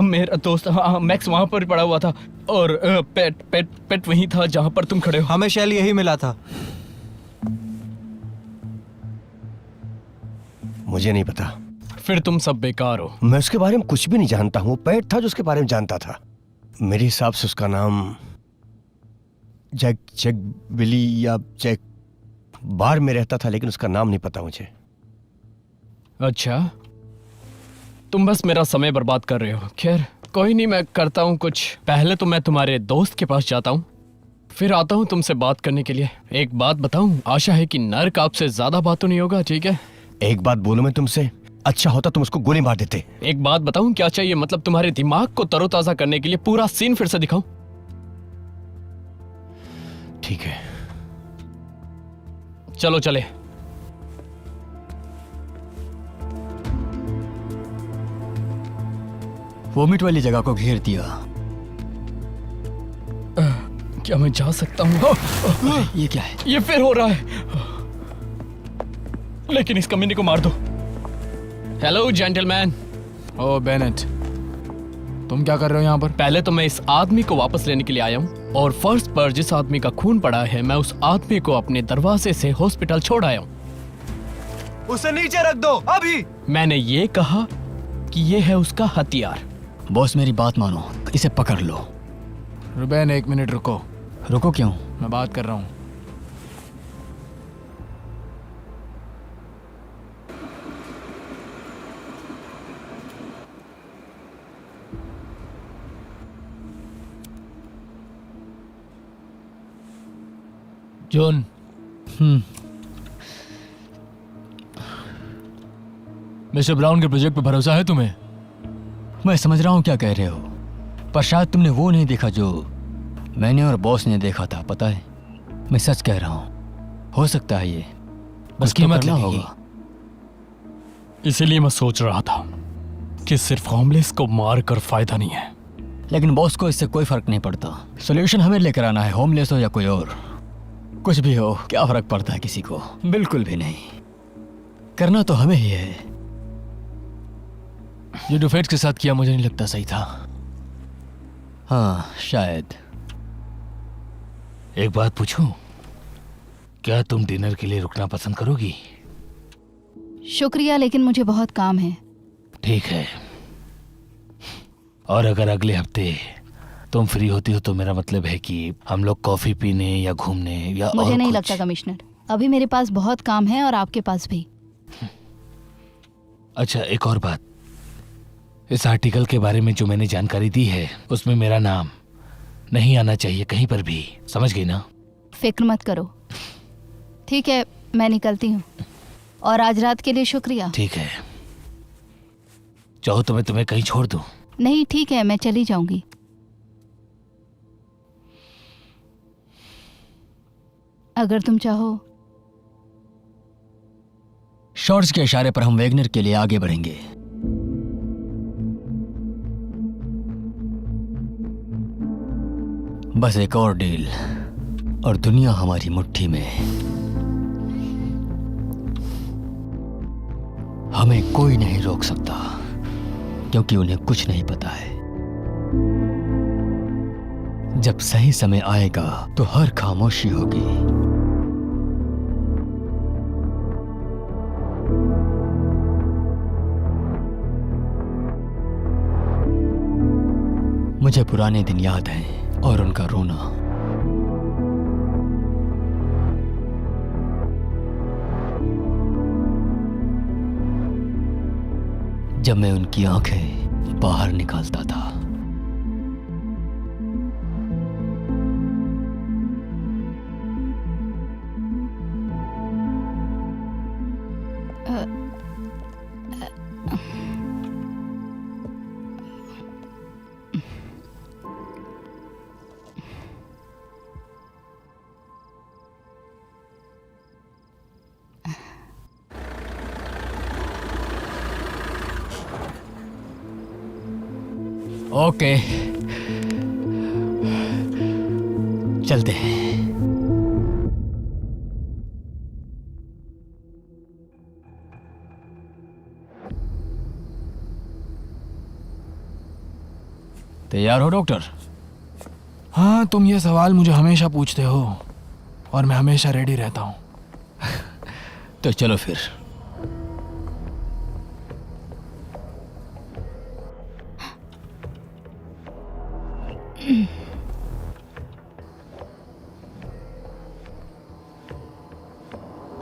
मेरा दोस्त, हाँ, मैक्स वहाँ पर पड़ा हुआ था और पेट वहीं था जहाँ पर तुम खड़े हो। हमें शैल यही मिला था। मुझे नहीं पता। फिर तुम सब बेकार हो। मैं उसके बारे में कुछ भी नहीं जानता हूँ। पैट था जो उसके बारे में जानता था। मेरे हिसाब से उसका नाम जैक बिली या जैक बार में रहता था, लेकिन उसका नाम नहीं पता मुझे। अच्छा, तुम बस मेरा समय बर्बाद कर रहे हो। खैर कोई नहीं, मैं करता हूँ कुछ। पहले तो मैं तुम्हारे दोस्त के पास जाता हूँ, फिर आता हूँ तुमसे बात करने के लिए। एक बात बताऊँ, आशा है कि नर्क आपसे ज्यादा बात तो नहीं होगा, ठीक है? एक बात बोलूं मैं तुमसे, अच्छा होता तुम उसको गोली मार देते। एक बात बताऊँ, क्या चाहिए? मतलब तुम्हारे दिमाग को तरोताजा करने के लिए पूरा सीन फिर से दिखाऊं? ठीक है। चलो चले। वोमिट वाली जगह को घेर दिया। क्या मैं जा सकता हूँ? ये क्या है? ये फिर हो रहा है। लेकिन इस कमीने को मार दो। Hello gentleman. ओ बेनेट, तुम क्या कर रहे हो यहाँ पर? पहले तो मैं इस आदमी को वापस लेने के लिए आया हूँ और फर्श पर जिस आदमी का खून पड़ा है, मैं उस आदमी को अपने दरवाजे से हॉस्पिटल छोड़ आया हूँ। उसे नीचे रख दो अभी। मैंने ये कहा कि ये है उसका हथियार। बॉस मेरी बात मानो, इसे पकड़ लो। रुबैन, एक मिनट रुको। रुको क्यों? मैं बात कर रहा हूँ। जॉन, मिस्टर ब्राउन के प्रोजेक्ट पे भरोसा है तुम्हें? मैं समझ रहा हूँ क्या कह रहे हो, पर शायद तुमने वो नहीं देखा जो मैंने और बॉस ने देखा था। पता है, मैं सच कह रहा हूँ। हो सकता है ये बस कुछ तो कीमत करना लगेगी। होगा। इसीलिए मैं सोच रहा था कि सिर्फ होमलेस को मार कर फायदा नहीं है। लेकिन बॉस को इससे कोई फर्क नहीं पड़ता। सोल्यूशन हमें लेकर आना है, होमलेस हो या कोई और। कुछ भी हो, क्या फर्क पड़ता है किसी को? बिल्कुल भी नहीं। करना तो हमें ही है। ये डुफेट्स के साथ किया मुझे नहीं लगता सही था। हाँ शायद। एक बात पूछूं, क्या तुम डिनर के लिए रुकना पसंद करोगी? शुक्रिया, लेकिन मुझे बहुत काम है। ठीक है। और अगर अगले हफ्ते तुम फ्री होती हो तो मेरा मतलब है कि हम लोग कॉफी पीने या घूमने या मुझे और नहीं कुछ। लगता कमिश्नर, अभी मेरे पास बहुत काम है और आपके पास भी। अच्छा, एक और बात, इस आर्टिकल के बारे में जो मैंने जानकारी दी है उसमें मेरा नाम नहीं आना चाहिए कहीं पर भी, समझ गई ना? फिक्र मत करो। ठीक है, मैं निकलती हूँ और आज रात के लिए शुक्रिया। ठीक है, चाहो तो मैं तुम्हें कहीं छोड़ दूं? नहीं ठीक है, मैं चली जाऊंगी। अगर तुम चाहो। शॉर्ट्स के इशारे पर हम वैगनर के लिए आगे बढ़ेंगे। बस एक और डील और दुनिया हमारी मुट्ठी में। हमें कोई नहीं रोक सकता क्योंकि उन्हें कुछ नहीं पता है। जब सही समय आएगा तो हर खामोशी होगी। मुझे पुराने दिन याद हैं और उनका रोना। जब मैं उनकी आंखें बाहर निकालता था। ओके, चलते हैं। तैयार हो डॉक्टर? हाँ, तुम ये सवाल मुझे हमेशा पूछते हो और मैं हमेशा रेडी रहता हूँ। तो चलो फिर।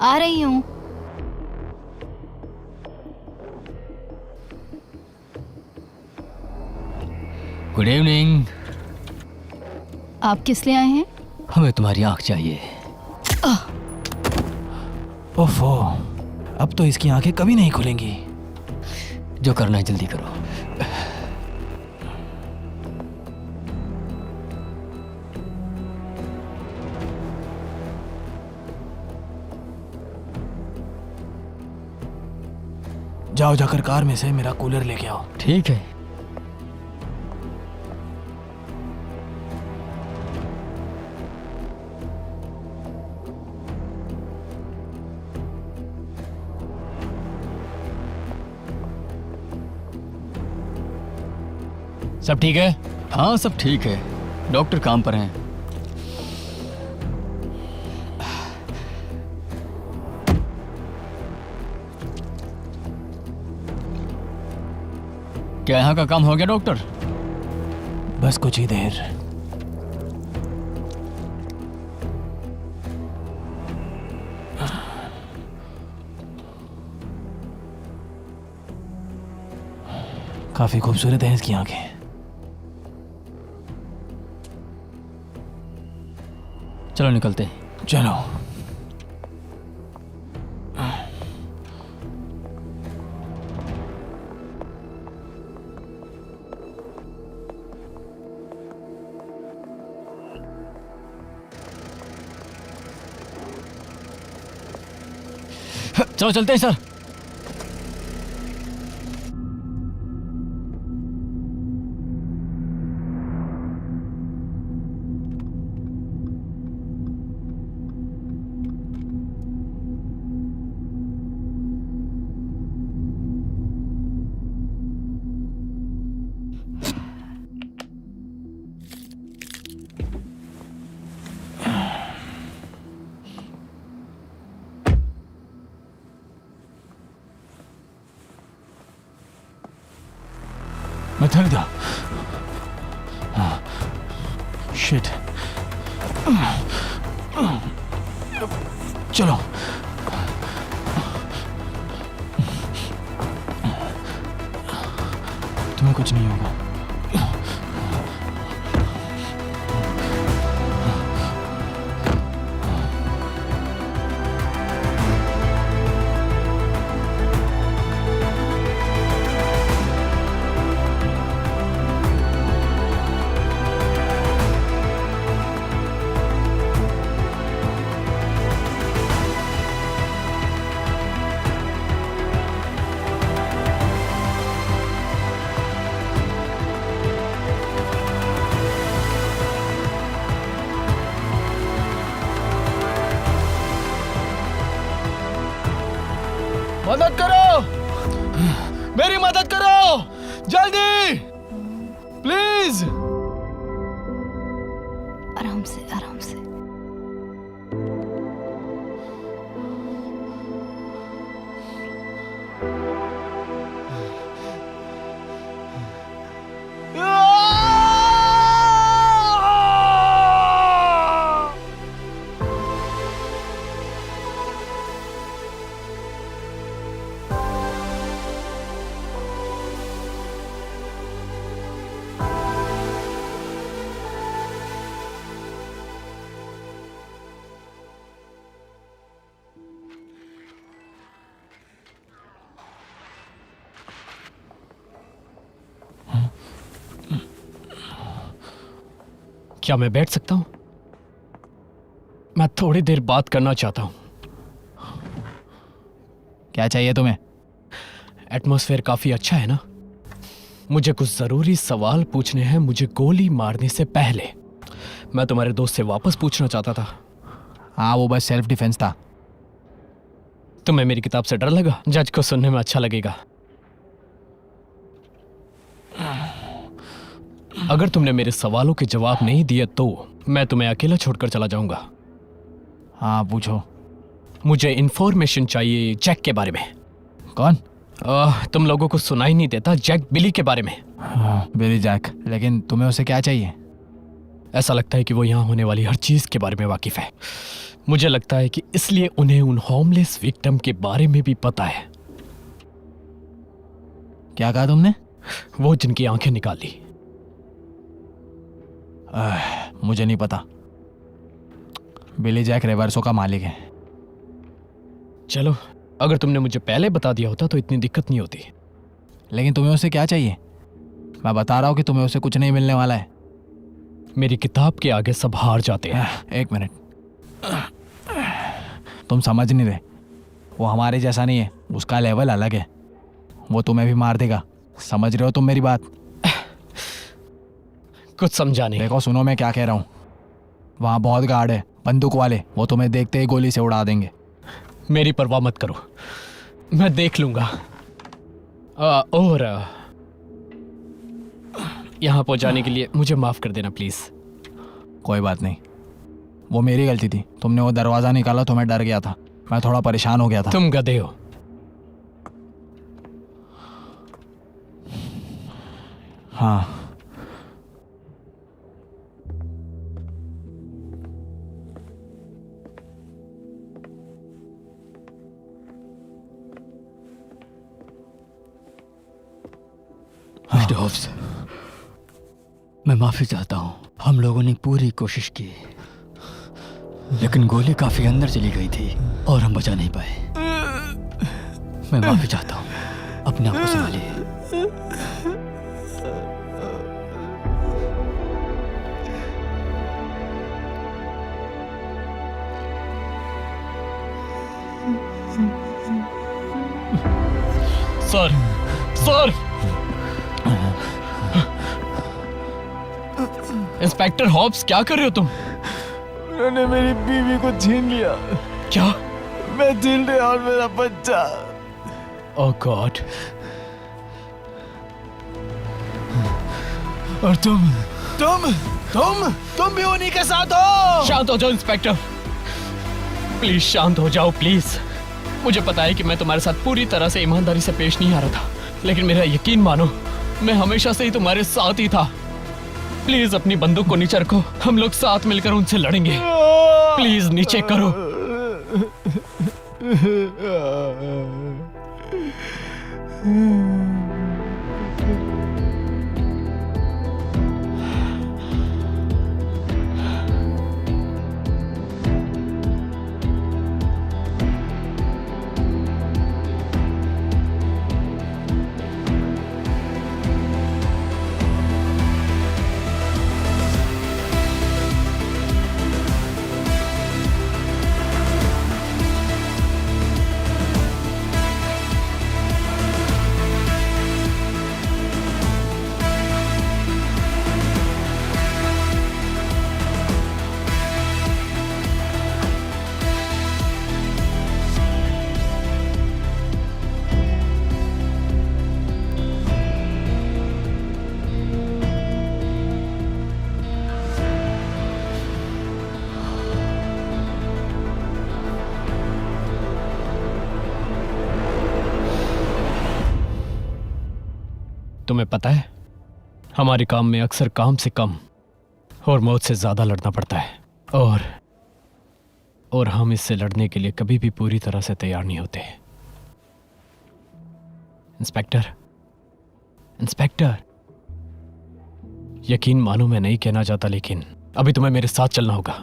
आ रही हूँ। Good evening. आप किस लिए आए हैं? हमें तुम्हारी आंख चाहिए। ओफो, अब तो इसकी आंखें कभी नहीं खुलेंगी। जो करना है जल्दी करो। जाओ, जाकर कार में से मेरा कूलर लेके आओ। ठीक है। सब ठीक है? हाँ, सब ठीक है। डॉक्टर काम पर हैं। क्या यहाँ का काम हो गया डॉक्टर? बस कुछ ही देर। काफी खूबसूरत हैं इसकी आंखें। चलो निकलते हैं। चलो। चलो चलते हैं सर। मैं थक गया। शिट। चलो। तुम्हें कुछ नहीं होगा। मदद करो, मेरी मदद करो, जल्दी, प्लीज। आराम से, आराम से। क्या मैं बैठ सकता हूं? मैं थोड़ी देर बात करना चाहता हूं। क्या चाहिए तुम्हें? एटमॉस्फेयर काफी अच्छा है ना? मुझे कुछ जरूरी सवाल पूछने हैं मुझे गोली मारने से पहले। मैं तुम्हारे दोस्त से वापस पूछना चाहता था। हाँ, वो बस सेल्फ डिफेंस था। तुम्हें मेरी किताब से डर लगा? जज को सुनने में अच्छा लगेगा। अगर तुमने मेरे सवालों के जवाब नहीं दिए तो मैं तुम्हें अकेला छोड़कर चला जाऊंगा। हाँ, पूछो। मुझे इंफॉर्मेशन चाहिए जैक के बारे में। कौन? तुम लोगों को सुनाई नहीं देता? जैक बिली के बारे में। बिली जैक। लेकिन तुम्हें उसे क्या चाहिए? ऐसा लगता है कि वो यहाँ होने वाली हर चीज के बारे में वाकिफ है। मुझे लगता है कि इसलिए उन्हें उन होमलेस विक्टिम के बारे में भी पता है। क्या कहा तुमने? वो जिनकी आंखें निकाल ली। मुझे नहीं पता। बिली जैक रेवर्सो का मालिक है। चलो, अगर तुमने मुझे पहले बता दिया होता तो इतनी दिक्कत नहीं होती। लेकिन तुम्हें उसे क्या चाहिए? मैं बता रहा हूँ कि तुम्हें उसे कुछ नहीं मिलने वाला है। मेरी किताब के आगे सब हार जाते हैं। एक मिनट, तुम समझ नहीं रहे। वो हमारे जैसा नहीं है, उसका लेवल अलग है। वो तुम्हें भी मार देगा। समझ रहे हो तुम मेरी बात? कुछ समझा नहीं। देखो, सुनो मैं क्या कह रहा हूँ। वहाँ बहुत गार्ड है, बंदूक वाले। वो तुम्हें देखते ही गोली से उड़ा देंगे। मेरी परवाह मत करो, मैं देख लूंगा। और यहाँ पहुंचाने के लिए मुझे माफ कर देना प्लीज। कोई बात नहीं, वो मेरी गलती थी। तुमने वो दरवाज़ा निकाला तो मैं डर गया था। मैं थोड़ा परेशान हो गया था। तुम गधे हो। हाँ, मिस्टर होप्स, मैं माफी चाहता हूँ। हम लोगों ने पूरी कोशिश की, लेकिन गोली काफी अंदर चली गई थी और हम बचा नहीं पाए। मैं माफी चाहता हूँ। अपने आप को संभालिए। सर, सर, इंस्पेक्टर हॉब्स, क्या कर रहे हो तुम? उन्होंने मेरी बीवी को छीन लिया। क्या? मैं छीन लिया और मेरा बच्चा। ओह गॉड। और तुम भी उन्हीं के साथ हो। शांत हो जाओ इंस्पेक्टर, प्लीज शांत हो जाओ प्लीज। मुझे पता है कि मैं तुम्हारे साथ पूरी तरह से ईमानदारी से पेश नहीं आ रहा था, लेकिन मेरा यकीन मानो, मैं हमेशा से ही तुम्हारे साथ ही था। प्लीज अपनी बंदूक को नीचे रखो, हम लोग साथ मिलकर उनसे लड़ेंगे। प्लीज नीचे करो। तुम्हें पता है, हमारे काम में अक्सर काम से कम और मौत से ज्यादा लड़ना पड़ता है, और हम इससे लड़ने के लिए कभी भी पूरी तरह से तैयार नहीं होते। इंस्पेक्टर, इंस्पेक्टर, यकीन मानो मैं नहीं कहना चाहता, लेकिन अभी तुम्हें मेरे साथ चलना होगा।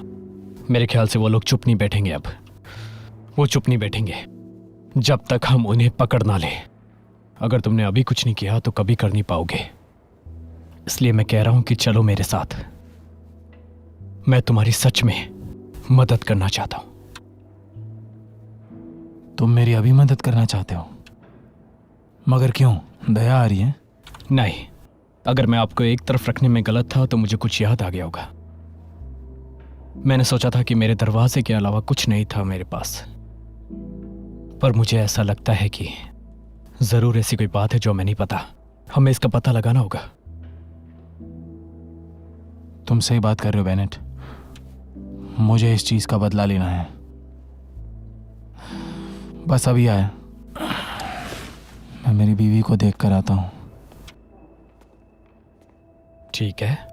मेरे ख्याल से वो लोग चुप नहीं बैठेंगे। अब वो चुप नहीं बैठेंगे जब तक हम उन्हें पकड़ ना ले। अगर तुमने अभी कुछ नहीं किया तो कभी कर नहीं पाओगे। इसलिए मैं कह रहा हूं कि चलो मेरे साथ। मैं तुम्हारी सच में मदद करना चाहता हूं। तुम मेरी अभी मदद करना चाहते हो? मगर क्यों? दया आ रही है? नहीं, अगर मैं आपको एक तरफ रखने में गलत था तो मुझे कुछ याद आ गया होगा। मैंने सोचा था कि मेरे दरवाजे के अलावा कुछ नहीं था मेरे पास, पर मुझे ऐसा लगता है कि जरूर ऐसी कोई बात है जो हमें नहीं पता। हमें इसका पता लगाना होगा। तुम सही बात कर रहे हो बेनेट। मुझे इस चीज का बदला लेना है। बस अभी आया। मैं मेरी बीवी को देख कर आता हूं। ठीक है।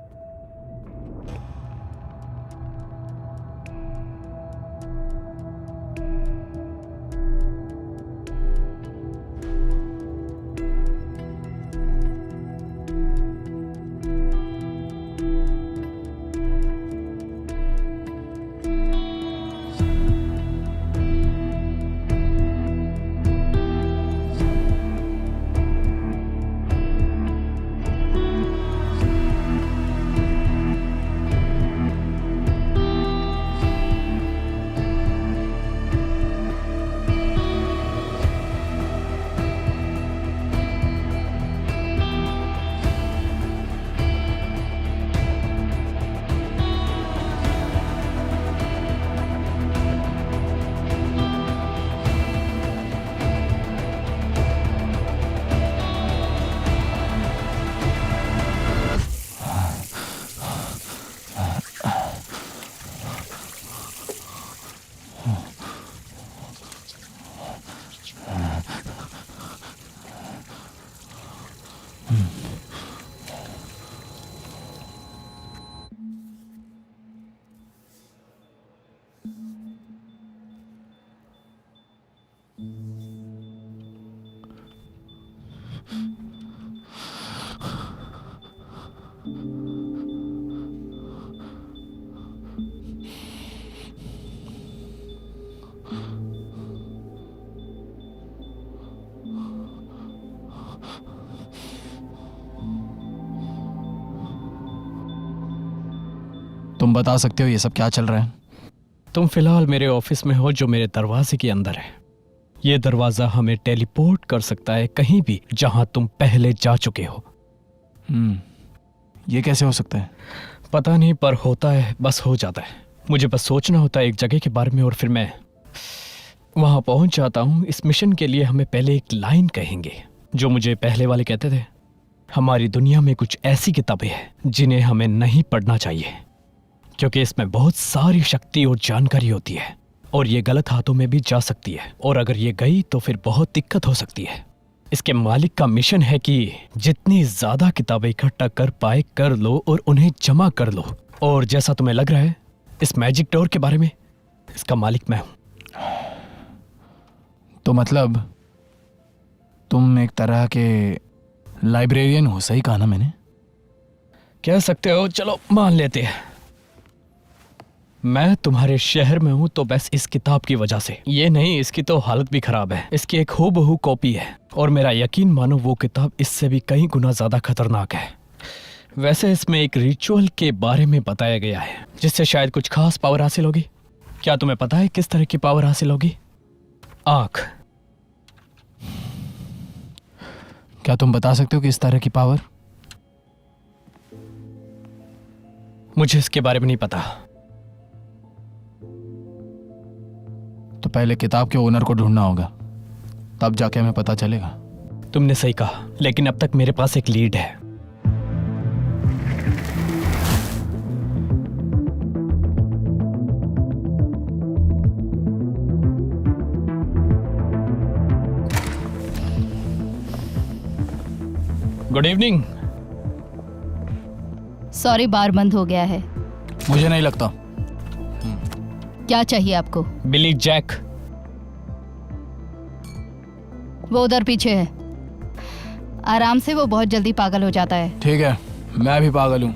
तुम बता सकते हो ये सब क्या चल रहा है? तुम फिलहाल मेरे ऑफिस में हो जो मेरे दरवाजे के अंदर है। ये दरवाजा हमें टेलीपोर्ट कर सकता है कहीं भी जहां तुम पहले जा चुके हो। ये कैसे हो सकता है? पता नहीं, पर होता है, बस हो जाता है। मुझे बस सोचना होता है एक जगह के बारे में और फिर मैं वहां पहुंच जाता हूं। इस मिशन के लिए हमें पहले एक लाइन कहेंगे जो मुझे पहले वाले कहते थे। हमारी दुनिया में कुछ ऐसी किताबें हैं जिन्हें हमें नहीं पढ़ना चाहिए, क्योंकि इसमें बहुत सारी शक्ति और जानकारी होती है और ये गलत हाथों में भी जा सकती है, और अगर ये गई तो फिर बहुत दिक्कत हो सकती है। इसके मालिक का मिशन है कि जितनी ज्यादा किताबें इकट्ठा कर पाए कर लो और उन्हें जमा कर लो। और जैसा तुम्हें लग रहा है इस मैजिक डोर के बारे में, इसका मालिक मैं हूं। तो मतलब तुम एक तरह के लाइब्रेरियन हो, सही कहा ना मैंने? कह सकते हो, चलो मान लेते हैं। मैं तुम्हारे शहर में हूं तो बस इस किताब की वजह से। ये नहीं, इसकी तो हालत भी खराब है। इसकी एक हूबहू कॉपी है और मेरा यकीन मानो वो किताब इससे भी कई गुना ज्यादा खतरनाक है। वैसे इसमें एक रिचुअल के बारे में बताया गया है जिससे शायद कुछ खास पावर हासिल होगी। क्या तुम्हें पता है किस तरह की पावर हासिल होगी? आंख। क्या तुम बता सकते हो कि इस तरह की पावर? मुझे इसके बारे में नहीं पता। तो पहले किताब के ओनर को ढूंढना होगा, तब जाके हमें पता चलेगा। तुमने सही कहा, लेकिन अब तक मेरे पास एक लीड है। Good evening. सॉरी, बार बंद हो गया है। मुझे नहीं लगता। क्या चाहिए आपको? बिली जैक। वो उधर पीछे है। आराम से, वो बहुत जल्दी पागल हो जाता है। ठीक है, मैं भी पागल हूँ।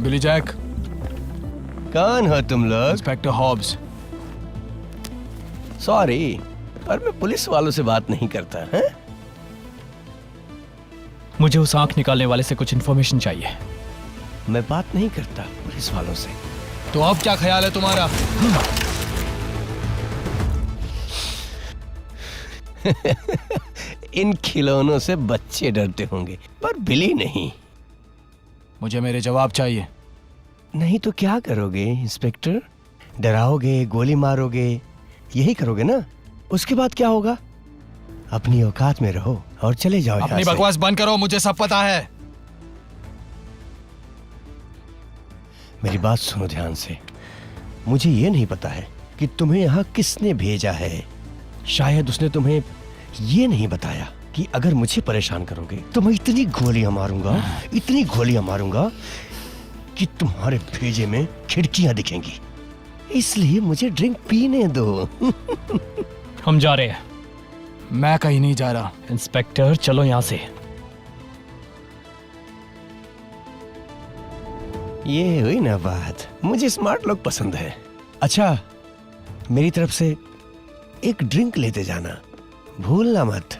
बिली जैक। कौन हो तुम लोग? Inspector Hobbs. सॉरी, और मैं पुलिस वालों से बात नहीं करता है। मुझे उस आंख निकालने वाले से कुछ इन्फॉर्मेशन चाहिए। मैं बात नहीं करता पुलिस वालों से। तो अब क्या ख्याल है तुम्हारा? इन खिलौनों से बच्चे डरते होंगे, पर बिली नहीं। मुझे मेरे जवाब चाहिए। नहीं तो क्या करोगे इंस्पेक्टर? डराओगे, गोली मारोगे, यही करोगे ना? उसके बाद क्या होगा? अपनी औकात में रहो और चले जाओ यहाँ अपनी से। बकवास बंद करो, मुझे सब पता है। मेरी बात सुनो ध्यान से। मुझे ये नहीं पता है कि तुम्हें यहाँ किसने भेजा है। शायद उसने तुम्हें ये नहीं बताया कि अगर मुझे परेशान करोगे तो मैं इतनी गोलियां मारूंगा कि तुम्हारे भेजे में खिड़कियां दिखेंगी। इसलिए मुझे ड्रिंक पीने दो। हम जा रहे हैं। मैं कहीं नहीं जा रहा। इंस्पेक्टर चलो यहाँ से। ये हुई ना बात। मुझे स्मार्ट लोग पसंद है। अच्छा, मेरी तरफ से एक ड्रिंक लेते जाना, भूलना मत।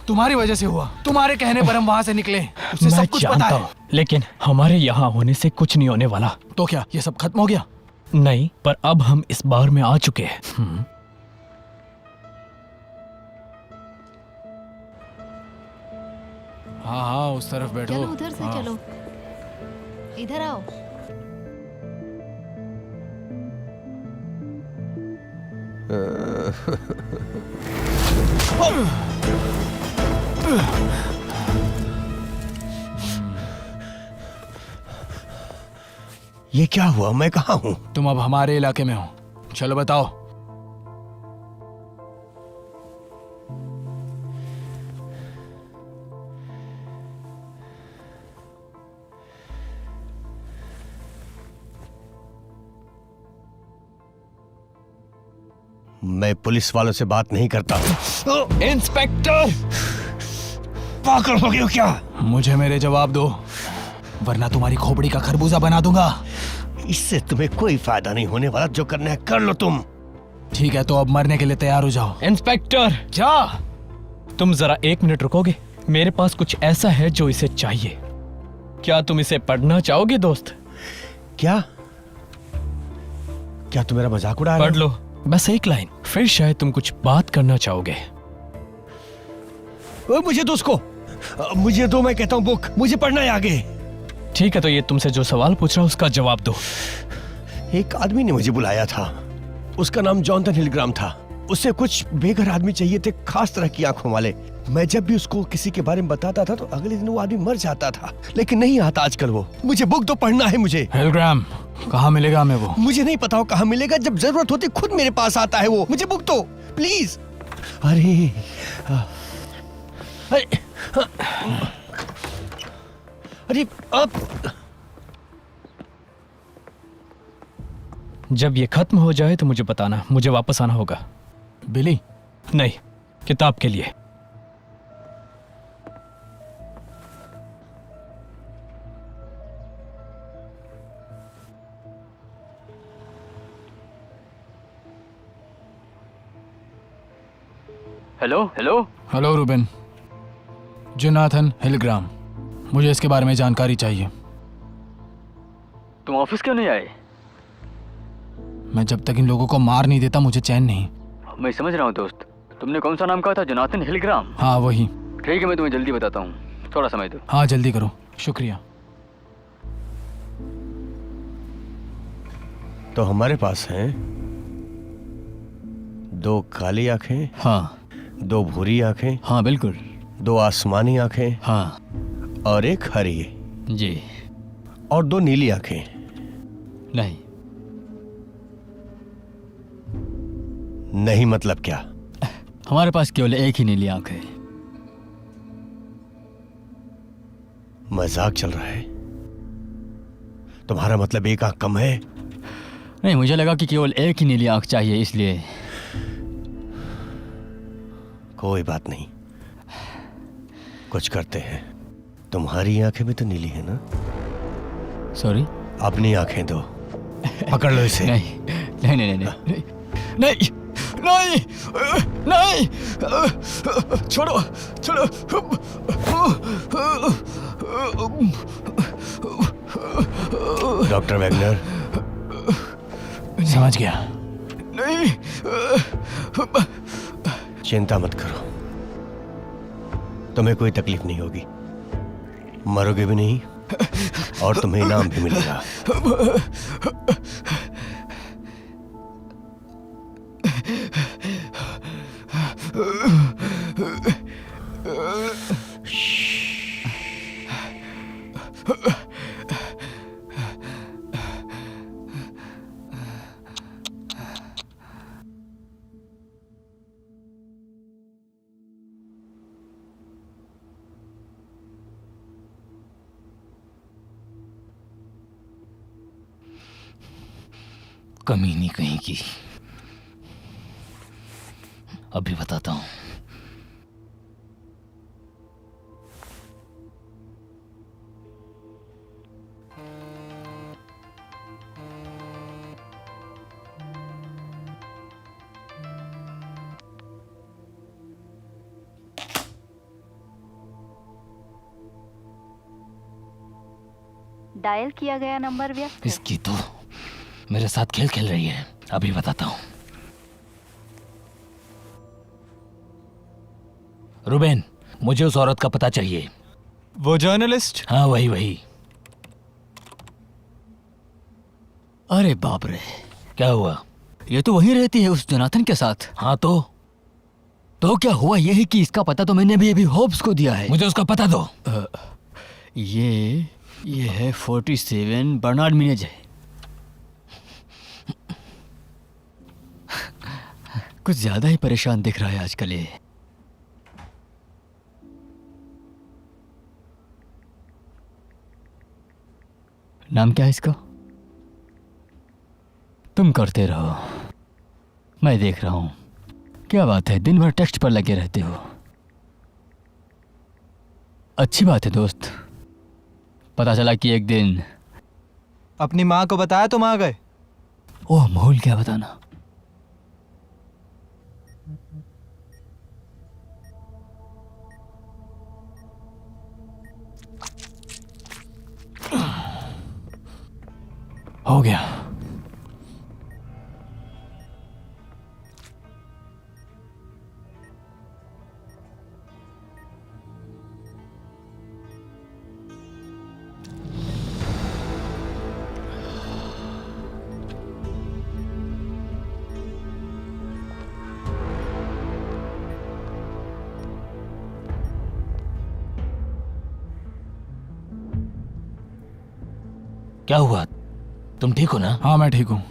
तुम्हारी वजह से हुआ। तुम्हारे कहने पर हम वहां से निकले। उसे मैं सब कुछ पता जानता है। हूं, लेकिन हमारे यहाँ होने से कुछ नहीं होने वाला। तो क्या ये सब खत्म हो गया? नहीं, पर अब हम इस बार में आ चुके हैं। हाँ हाँ, उस तरफ बैठो। चलो उधर से हाँ। चलो, इधर आओ। ये क्या हुआ? मैं कहाँ हूँ? तुम अब हमारे इलाके में हो। चलो बताओ। मैं पुलिस वालों से बात नहीं करता हूँ। इंस्पेक्टर! पागल हो गए हो क्या? मुझे मेरे जवाब दो, वरना तुम्हारी खोपड़ी का खरबूजा बना दूंगा। इससे तुम्हें कोई फायदा नहीं होने वाला। जो करना है कर लो तुम। ठीक है, तो अब मरने के लिए तैयार हो जाओ। इंस्पेक्टर! जा। तुम जरा 1 मिनट रुकोगे? मेरे पास कुछ ऐसा है जो इसे चाहिए। क्या तुम इसे पढ़ना चाहोगे दोस्त? क्या क्या तुम मेरा मजाक उड़ा रहे पढ़ हो? लो, बस 1 लाइन, फिर शायद तुम कुछ बात करना चाहोगे। मुझे दो उसको। मुझे दो, मैं कहता हूँ बुक। मुझे पढ़ना है आगे। ठीक है, तो ये तुमसे जो सवाल पूछ रहा उसका जवाब दो। एक आदमी ने मुझे बुलाया था। उसका नाम जॉनथन हिलग्राम था। उसे कुछ बेघर आदमी चाहिए थे, खास तरह की आंखों वाले। मैं जब भी उसको किसी के बारे में बताता था तो अगले दिन वो आदमी मर जाता था, लेकिन नहीं आता आजकल वो। मुझे बुक दो, पढ़ना है मुझे। हिलग्राम, कहाँ मिलेगा हमें वो? मुझे नहीं पता वो कहाँ मिलेगा। जब जरूरत होती खुद मेरे पास आता है वो। मुझे बुक दो प्लीज। अरे अरे अब जब ये खत्म हो जाए तो मुझे बताना, मुझे वापस आना होगा। बिली, नहीं, किताब के लिए। Hello hello. Hello Ruben. Jonathan Hillgram, मुझे इसके बारे में जानकारी चाहिए। तुम ऑफिस क्यों नहीं आए? मैं जब तक इन लोगों को मार नहीं देता मुझे चैन नहीं। मैं समझ रहा हूँ दोस्त, तुमने कौन सा नाम कहा था? जोनाथन हिलग्राम? हाँ वही। ठीक है, मैं तुम्हें जल्दी बताता हूँ, थोड़ा समय दो। हाँ जल्दी करो, शुक्रिया। तो हमारे पास हैं 2 काली आंखें, हाँ 2 भूरी आंखें, हाँ बिल्कुल। 2 आसमानी आंखें हाँ और 1 हरी जी। और 2 नीली आंखें। नहीं, नहीं मतलब क्या? हमारे पास केवल एक ही नीली आंख है। मजाक चल रहा है? तुम्हारा मतलब एक आंख कम है? नहीं, मुझे लगा कि केवल एक ही नीली आंख चाहिए, इसलिए। कोई बात नहीं, कुछ करते हैं। तुम्हारी आंखें भी तो नीली है ना? सॉरी। अपनी आंखें दो, पकड़ लो इसे। नहीं नहीं नहीं नहीं नहीं नहीं नहीं नहीं, छोड़ो छोड़ो। डॉक्टर वैगनर, समझ गया। नहीं। चिंता मत करो, तुम्हें कोई तकलीफ नहीं होगी, मरोगे भी नहीं और तुम्हें इनाम भी मिलेगा। कमीनी कहीं की। अभी बताता हूं। डायल किया गया नंबर व्यस्त है। इसकी तो मेरे साथ खेल खेल रही है। अभी बताता हूं। रुबेन, मुझे उस औरत का पता चाहिए। वो जर्नलिस्ट? हाँ, वही वही। अरे बाप रे, क्या हुआ? ये तो वहीं रहती है उस जोनाथन के साथ। हाँ तो क्या हुआ ये है कि इसका पता तो मैंने भी अभी होप्स को दिया है। मुझे उसका पता दो। ये है 47 बर्नार्ड मिनेज है। कुछ ज्यादा ही परेशान दिख रहा है आजकल ये। नाम क्या है इसका? तुम करते रहो, मैं देख रहा हूं। क्या बात है, दिन भर टेक्स्ट पर लगे रहते हो। अच्छी बात है दोस्त। पता चला कि एक दिन। अपनी माँ को बताया तुम आ गए? ओह, भूल क्या बताना। हो गया। क्या हुआ? तुम ठीक हो ना? हाँ, मैं ठीक हूँ।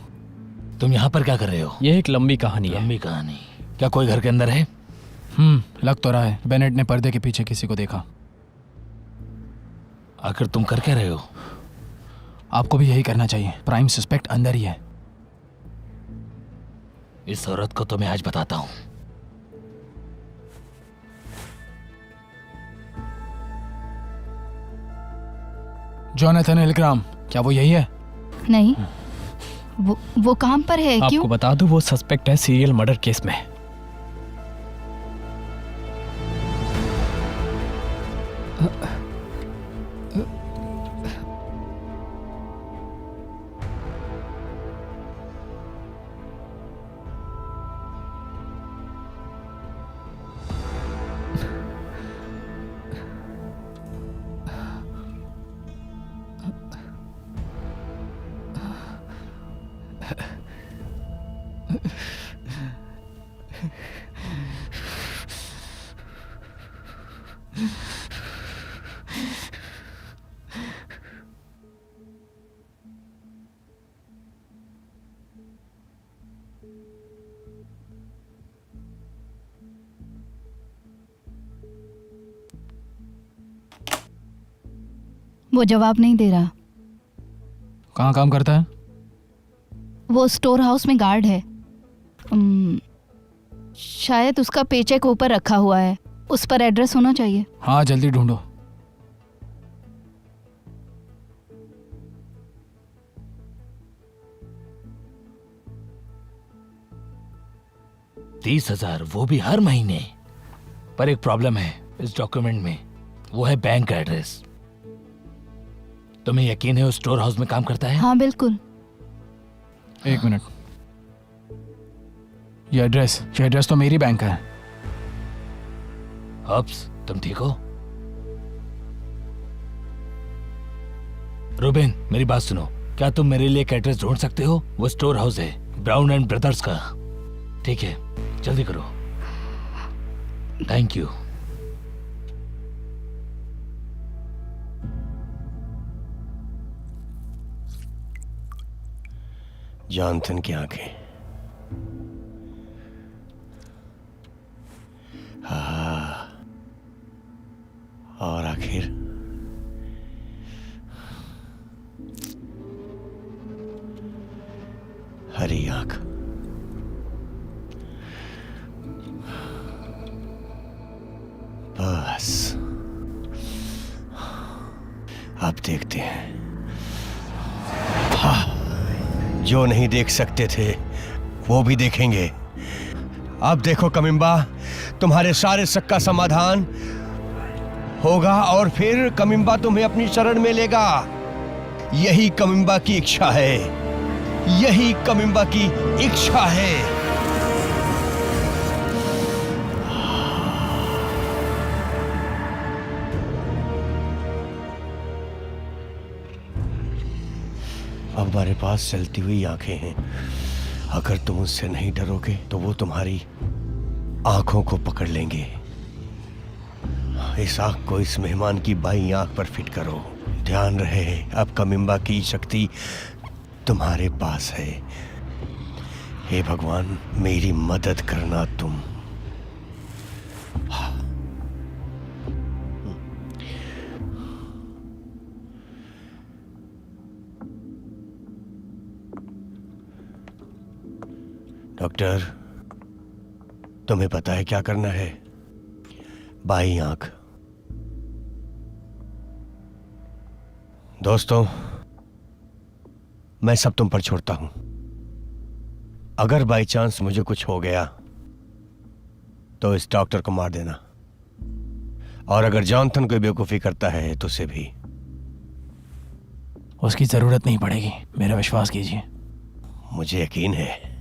तुम यहाँ पर क्या कर रहे हो? ये एक लंबी कहानी है। लंबी कहानी? क्या कोई घर के अंदर है? लग तो रहा है। बेनेट ने पर्दे के पीछे किसी को देखा। आखिर तुम कर क्या रहे हो? आपको भी यही करना चाहिए। प्राइम सस्पेक्ट अंदर ही है। इस औरत को तो मैं आज बताता हूँ। जोनाथन हिलग्राम, क्या वो यही है? नहीं, वो काम पर है। क्यों? आपको बता दूं, वो सस्पेक्ट है सीरियल मर्डर केस में। वो जवाब नहीं दे रहा। कहाँ काम करता है? वो स्टोर हाउस में गार्ड है। शायद उसका पेचेक ऊपर रखा हुआ है, उस पर एड्रेस होना चाहिए। हाँ जल्दी ढूंढो। $30,000 वो भी हर महीने। पर एक प्रॉब्लम है इस डॉक्यूमेंट में, वो है बैंक एड्रेस। तुम्हें यकीन है वो स्टोर हाउस में काम करता है? हाँ बिल्कुल। एक मिनट, ये एड्रेस तो मेरी बैंक का है। हब्स, तुम ठीक हो? रूबिन, मेरी बात सुनो, क्या तुम मेरे लिए एक एड्रेस ढूंढ सकते हो? वो स्टोर हाउस है ब्राउन एंड ब्रदर्स का। ठीक है, जल्दी करो। Thank you. जॉनथन की आंखें। हाँ, और आखिर हरी आंख। बस अब देखते हैं। जो नहीं देख सकते थे वो भी देखेंगे। अब देखो कमिंबा, तुम्हारे सारे शक का समाधान होगा और फिर कमिंबा तुम्हें अपनी शरण में लेगा। यही कमिंबा की इच्छा है, यही कमिंबा की इच्छा है। अब हमारे पास चलती हुई आंखें हैं। अगर तुम उससे नहीं डरोगे तो वो तुम्हारी आंखों को पकड़ लेंगे। इस आंख को इस मेहमान की बाईं आंख पर फिट करो। ध्यान रहे, अब कमिंबा की शक्ति तुम्हारे पास है। हे भगवान, मेरी मदद करना तुम। डॉक्टर, तुम्हें पता है क्या करना है? बाईं आंख। दोस्तों, मैं सब तुम पर छोड़ता हूं। अगर बाई चांस मुझे कुछ हो गया तो इस डॉक्टर को मार देना, और अगर जॉनथन कोई बेवकूफी करता है तो उसे भी। उसकी जरूरत नहीं पड़ेगी, मेरा विश्वास कीजिए। मुझे यकीन है।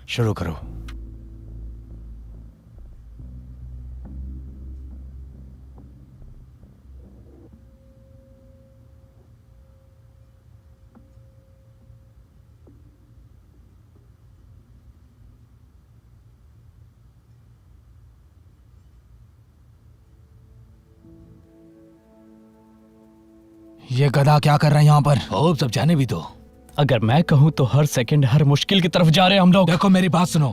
शुरू करो। ये गधा क्या कर रहा है यहाँ पर? होप, सब जाने भी दो। अगर मैं कहूं तो हर सेकंड हर मुश्किल की तरफ जा रहे हैं हम लोग। देखो मेरी बात सुनो,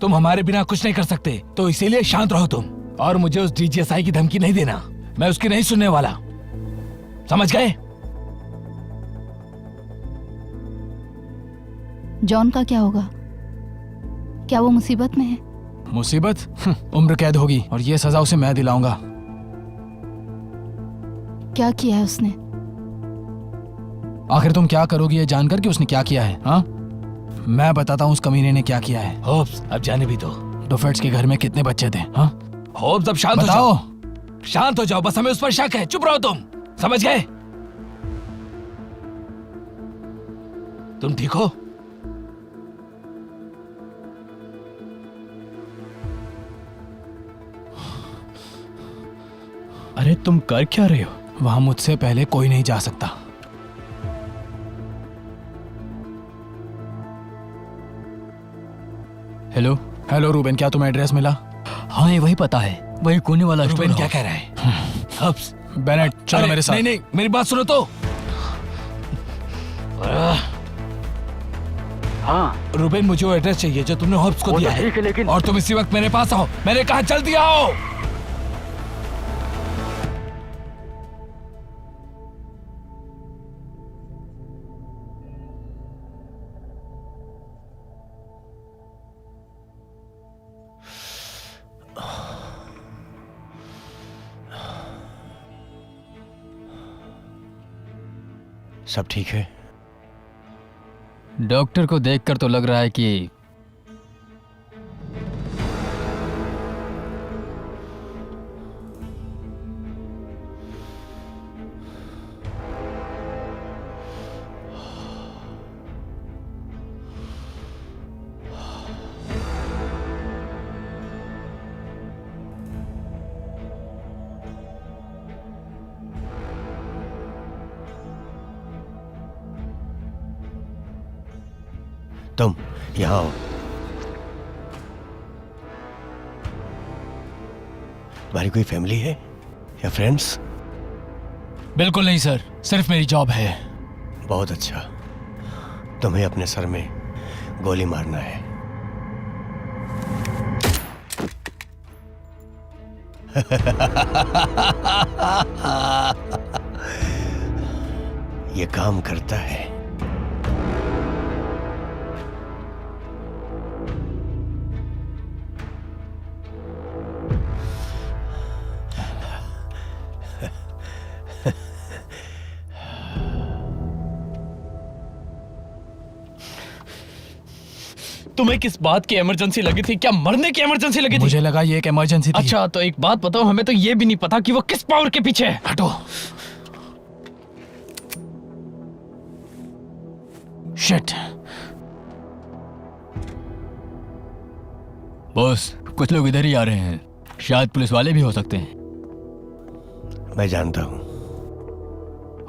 तुम हमारे बिना कुछ नहीं कर सकते, तो इसीलिए शांत रहो तुम। और मुझे उस डीजीएसआई की धमकी नहीं देना, मैं उसकी नहीं सुनने वाला, समझ गए? जॉन का क्या होगा? क्या वो मुसीबत में है? मुसीबत? उम्र कैद होगी और ये सजा उसे मैं दिलाऊंगा। क्या किया है उसने? आखिर तुम क्या करोगी ये जानकर कि उसने क्या किया है? हाँ, मैं बताता हूँ उस कमीने ने क्या किया है। होप्स, अब जाने भी दो। डोफेट्स के घर में कितने बच्चे थे? हाँ, होप्स, अब शांत हो बताओ। जाओ। शांत हो जाओ, बस हमें उस पर शक है। चुप रहो तुम, समझ गए? तुम ठीक हो? अरे तुम कर क्या रहे हो? वहां मुझसे पहले कोई नहीं जा सकता। हेलो हेलो रूबेन, क्या तुम्हें एड्रेस मिला? हाँ, ये वही पता है, वही कोने वाला स्टोर रूबेन क्या हाउस। कह रहा है? हब्स, बेनेट, चलो अरे, मेरे साथ। नहीं नहीं, मेरी बात सुनो तो। हाँ रुबेन, मुझे वो एड्रेस चाहिए जो तुमने होप्स को दिया है। ठीक है, लेकिन और तुम इसी वक्त मेरे पास आओ। मैंने कहा जल्दी आओ। सब ठीक है? डॉक्टर को देखकर तो लग रहा है कि तुम यहाँ आओ। तुम्हारी कोई फैमिली है या फ्रेंड्स? बिल्कुल नहीं सर, सिर्फ मेरी जॉब है। बहुत अच्छा। तुम्हें अपने सर में गोली मारना है। ये काम करता है। तुम्हें किस बात की इमरजेंसी लगी थी? क्या मरने की इमरजेंसी लगी थी? मुझे लगा ये एक इमरजेंसी थी। अच्छा, तो एक बात बताओ, हमें तो ये भी नहीं पता कि वो किस पावर के पीछे है। हटो। शिट। बॉस, कुछ लोग इधर ही आ रहे हैं। शायद पुलिस वाले भी हो सकते हैं। मैं जानता हूं।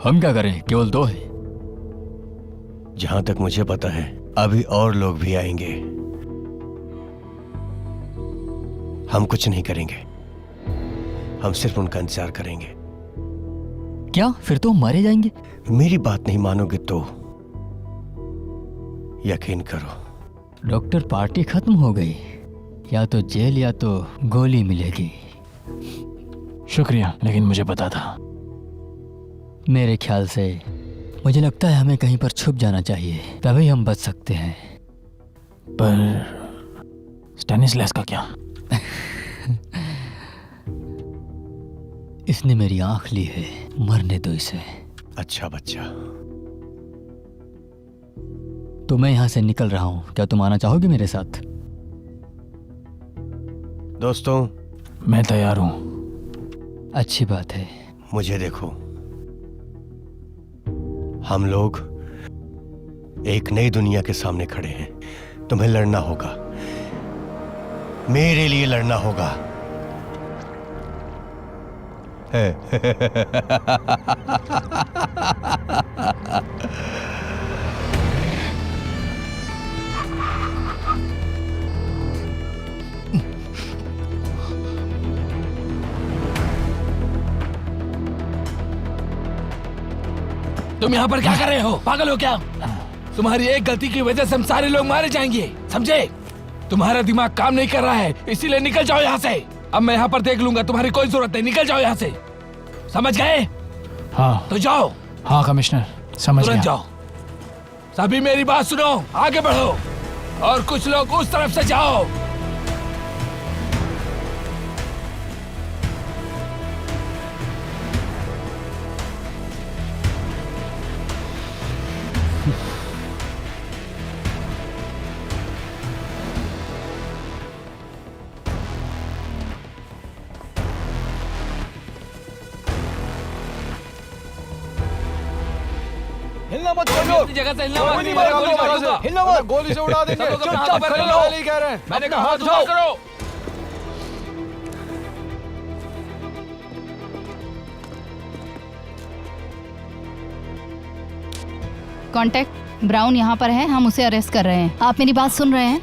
हम क्या करें, केवल 2 हैं। जहां तक मुझे पता है अभी और लोग भी आएंगे। हम कुछ नहीं करेंगे, हम सिर्फ उनका इंतजार करेंगे। क्या फिर तो हम मारे जाएंगे? मेरी बात नहीं मानोगे तो यकीन करो। डॉक्टर, पार्टी खत्म हो गई। या तो जेल या तो गोली मिलेगी। शुक्रिया, लेकिन मुझे पता था। मेरे ख्याल से मुझे लगता है हमें कहीं पर छुप जाना चाहिए, तभी हम बच सकते हैं। पर स्टेनिस्लैस का क्या? इसने मेरी आंख ली है, मरने दो इसे। अच्छा बच्चा। तो मैं यहाँ से निकल रहा हूँ, क्या तुम आना चाहोगे मेरे साथ? दोस्तों, मैं तैयार हूं। अच्छी बात है। मुझे देखो, हम लोग एक नई दुनिया के सामने खड़े हैं। तुम्हें लड़ना होगा, मेरे लिए लड़ना होगा। तुम यहाँ पर क्या कर रहे हो? पागल हो क्या? तुम्हारी एक गलती की वजह से हम सारे लोग मारे जाएंगे, समझे? तुम्हारा दिमाग काम नहीं कर रहा है, इसीलिए निकल जाओ यहाँ से। अब मैं यहाँ पर देख लूंगा, तुम्हारी कोई जरूरत नहीं। निकल जाओ यहाँ से, समझ गए? हाँ। तो जाओ। हाँ कमिश्नर, समझ तुरंत गया। जाओ। सभी मेरी बात सुनो, आगे बढ़ो और कुछ लोग उस तरफ से जाओ। हिलना मत, अपनी जगह से हिलना मत। गोली मारूंगा। हिलना मत, गोली से उड़ा देंगे। सब लोग अपना हाथ चुपचाप ऊपर खड़े करो। रहो, नहीं कह रहे हैं। मैंने अपना कहा हाथ हाथ ऊपर उठाओ। करो। कांटेक्ट ब्राउन यहाँ पर है, हम उसे अरेस्ट कर रहे हैं। आप मेरी बात सुन रहे हैं?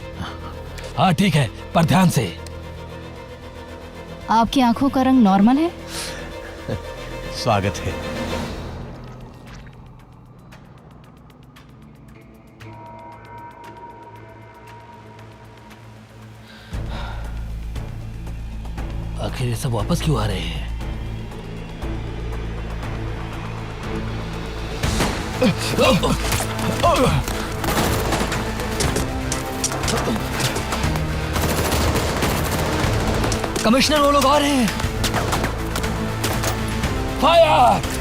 हाँ ठीक है, पर ध्यान से। आपकी आंखों का रंग नॉर्मल है? स्वागत है। आखिर ये सब वापस क्यों आ रहे हैं? कमिश्नर, वो लोग आ रहे हैं। फायर!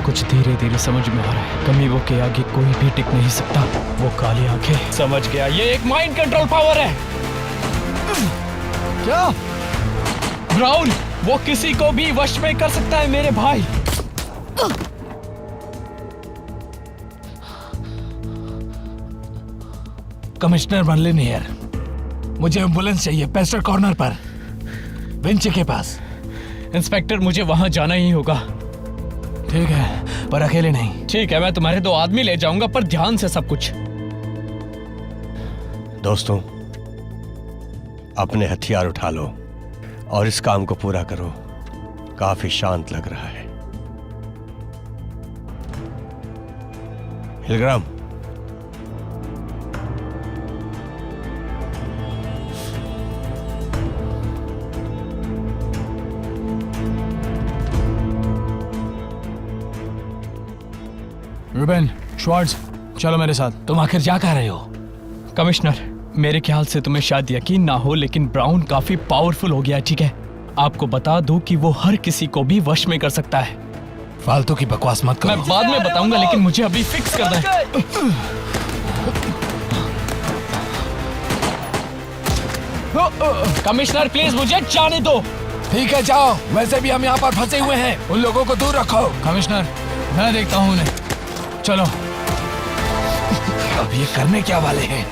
कुछ धीरे धीरे समझ में आ रहा है, कमीवों के आगे कोई भी टिक नहीं सकता। वो काली आंखें, समझ गया, ये एक माइंड कंट्रोल पावर है। क्या? ब्राउन, वो किसी को भी वश में कर सकता है मेरे भाई। कमिश्नर मनलिनियर, मुझे एम्बुलेंस चाहिए पेस्टर कॉर्नर पर, विंची के पास। इंस्पेक्टर, मुझे वहां जाना ही होगा। ठीक है, पर अकेले नहीं। ठीक है, मैं तुम्हारे 2 आदमी ले जाऊंगा, पर ध्यान से सब कुछ। दोस्तों, अपने हथियार उठा लो और इस काम को पूरा करो। काफी शांत लग रहा है। हिलग्राम, रूबेन, श्वार्ट्ज, चलो मेरे साथ। तुम आखिर जा कह रहे हो? कमिश्नर, मेरे ख्याल से तुम्हें शायद यकीन ना हो, लेकिन ब्राउन काफी पावरफुल हो गया है, ठीक है? आपको बता दूं कि वो हर किसी को भी वश में कर सकता है। फालतू की बकवास मत मैं करो। बाद में बताऊंगा, लेकिन मुझे अभी फिक्स करना है। कमिश्नर, प्लीज मुझे जाने दो। ठीक है, जाओ। वैसे भी हम यहाँ पर फंसे हुए हैं, उन लोगों को दूर रखो। कमिश्नर, मैं देखता हूँ उन्हें। चलो। अब ये करने क्या वाले हैं?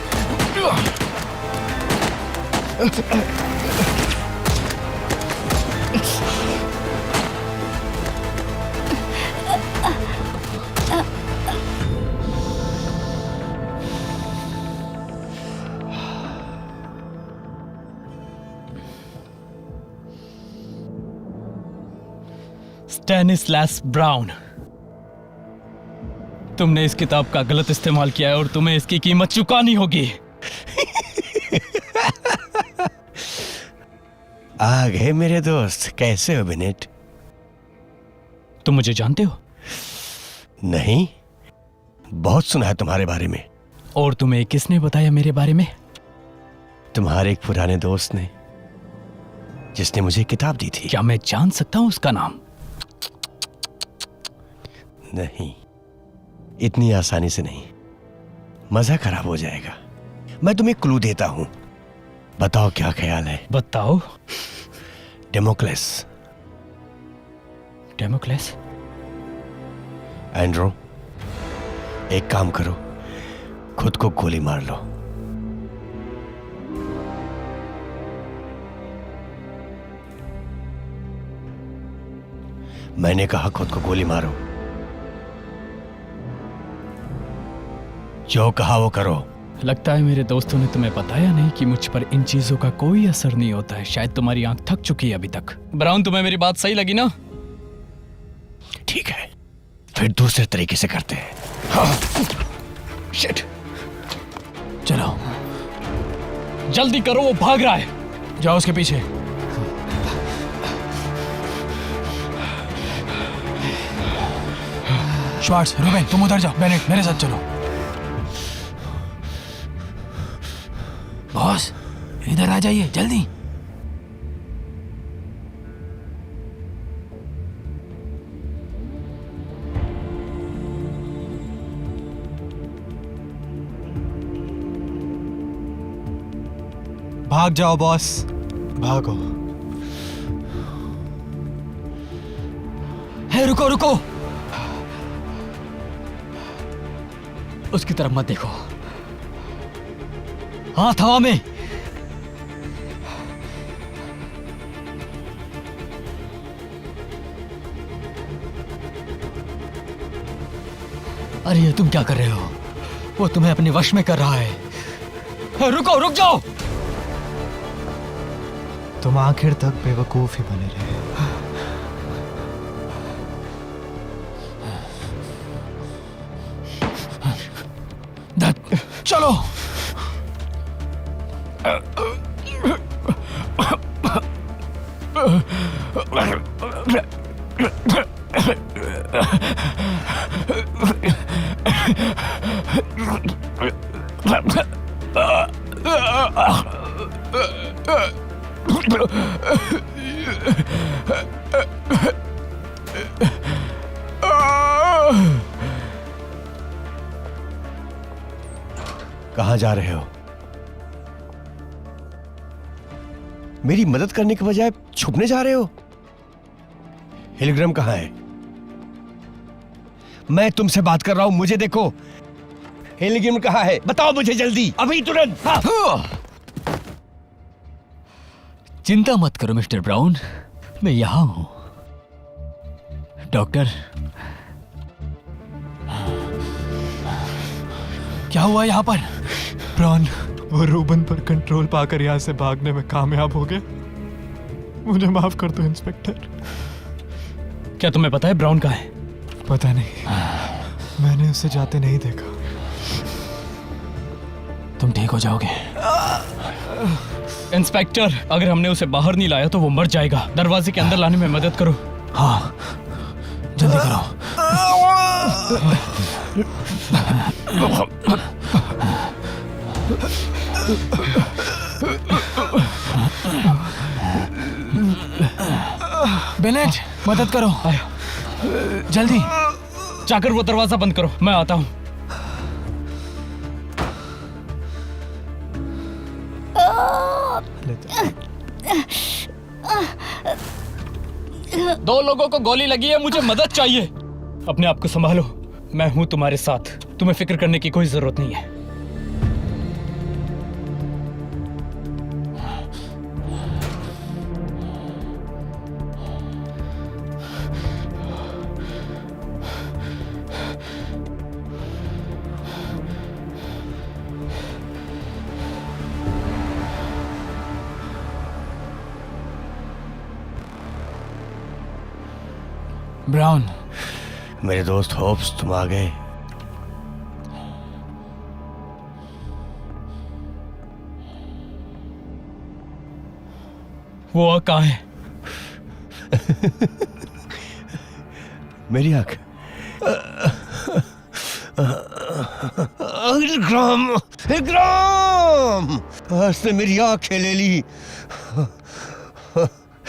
स्टैनिस्लास ब्राउन, तुमने इस किताब का गलत इस्तेमाल किया है और तुम्हें इसकी कीमत चुकानी होगी। आ गए मेरे दोस्त। कैसे हो बेनेट? तुम मुझे जानते हो? नहीं, बहुत सुना है तुम्हारे बारे में। और तुम्हें किसने बताया मेरे बारे में? तुम्हारे एक पुराने दोस्त ने, जिसने मुझे किताब दी थी। क्या मैं जान सकता हूं उसका नाम? नहीं, इतनी आसानी से नहीं, मजा खराब हो जाएगा। मैं तुम्हें क्लू देता हूं, बताओ क्या ख्याल है? बताओ। डेमोक्लेस। डेमोक्लेस? एंड्रो, एक काम करो, खुद को गोली मार लो। मैंने कहा खुद को गोली मारो। जो कहा वो करो। लगता है मेरे दोस्तों ने तुम्हें बताया नहीं कि मुझ पर इन चीजों का कोई असर नहीं होता है। शायद तुम्हारी आंख थक चुकी है अभी तक। ब्राउन, तुम्हें मेरी बात सही लगी ना? ठीक है, फिर दूसरे तरीके से करते हैं। हाँ। शिट, चलो, जल्दी करो, वो भाग रहा है। जाओ उसके पीछे। श्वार्ट्ज, रूबेन, तुम उधर जाओ। बेनेट, मेरे साथ चलो। बॉस, इधर आ जाइए जल्दी। भाग जाओ बॉस, भागो। हे, रुको रुको, उसकी तरफ मत देखो। हाथ हवा में। अरे ये तुम क्या कर रहे हो? वो तुम्हें अपने वश में कर रहा है। रुको, रुक जाओ। तुम आखिर तक बेवकूफ ही बने रहे। चलो। कहाँ जा रहे हो? मेरी मदद करने के बजाय छुपने जा रहे हो? हिलग्राम कहाँ है? मैं तुमसे बात कर रहा हूं, मुझे देखो। हिलग्राम कहाँ है? बताओ मुझे जल्दी, अभी तुरंत। हाँ। चिंता मत करो मिस्टर ब्राउन, मैं यहां हूं। डॉक्टर, क्या हुआ यहाँ पर? प्राण, वो रूबन पर कंट्रोल पाकर यहाँ से भागने में कामयाब हो गए। मुझे माफ कर दो इंस्पेक्टर। क्या तुम्हें पता है ब्राउन कहाँ है? पता नहीं, मैंने उसे जाते नहीं देखा। तुम ठीक हो जाओगे। इंस्पेक्टर, अगर हमने उसे बाहर नहीं लाया तो वो मर जाएगा। दरवाजे के अंदर लाने में मदद करो। हाँ, जल्दी करो। बेनेट, मदद करो, जल्दी। जाकर वो दरवाजा बंद करो, मैं आता हूं। दो लोगों को गोली लगी है, मुझे मदद चाहिए। अपने आप को संभालो, मैं हूं तुम्हारे साथ। तुम्हें फिक्र करने की कोई जरूरत नहीं है। ब्राउन, मेरे दोस्त होप्स, तुम आ गए। वो आँख कहाँ है? मेरी आंख। हिलग्राम, हिलग्राम, आज ने मेरी आंखें ले ली।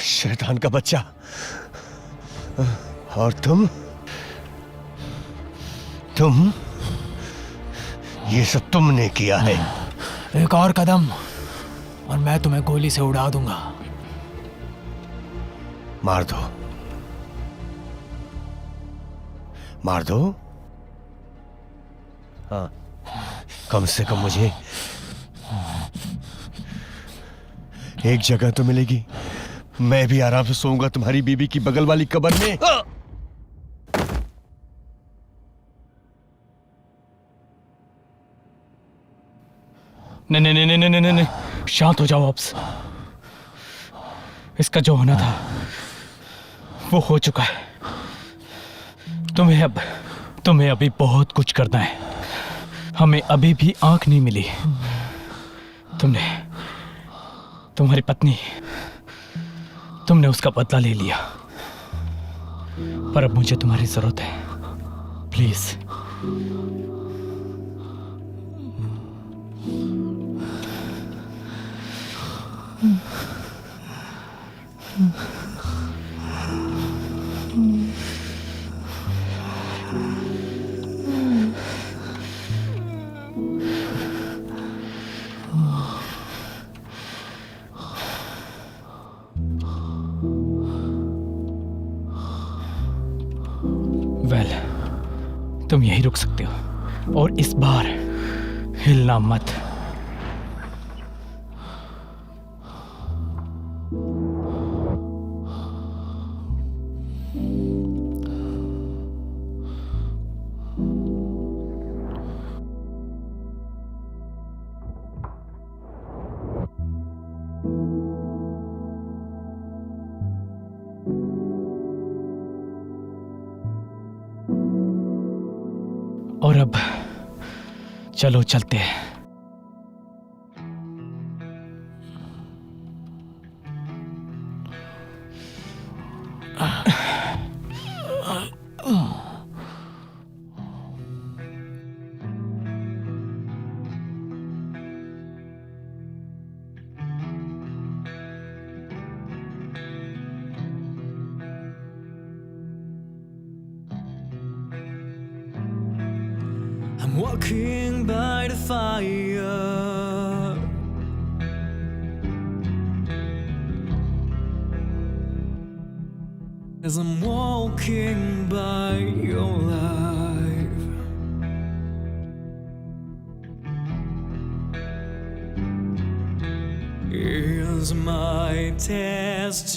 शैतान का बच्चा। और तुम ये सब तुमने किया है। एक और कदम और मैं तुम्हें गोली से उड़ा दूंगा। मार दो, मार दो। हाँ, कम से कम मुझे एक जगह तो मिलेगी। मैं भी आराम से सोऊंगा तुम्हारी बीबी की बगल वाली कब्र में। नहीं नहीं नहीं नहीं नहीं नहीं, शांत हो जाओ ऑप्स। इसका जो होना था वो हो चुका है। तुम्हें अभी बहुत कुछ करना है। हमें अभी भी आंख नहीं मिली। तुम्हारी पत्नी, तुमने उसका बदला ले लिया, पर अब मुझे तुम्हारी जरूरत है। प्लीज। वेल, तुम यहीं रुक सकते हो और इस बार हिलना मत। और अब चलो चलते हैं। I'm walking by the fire. As I'm walking by your life, here's my testimony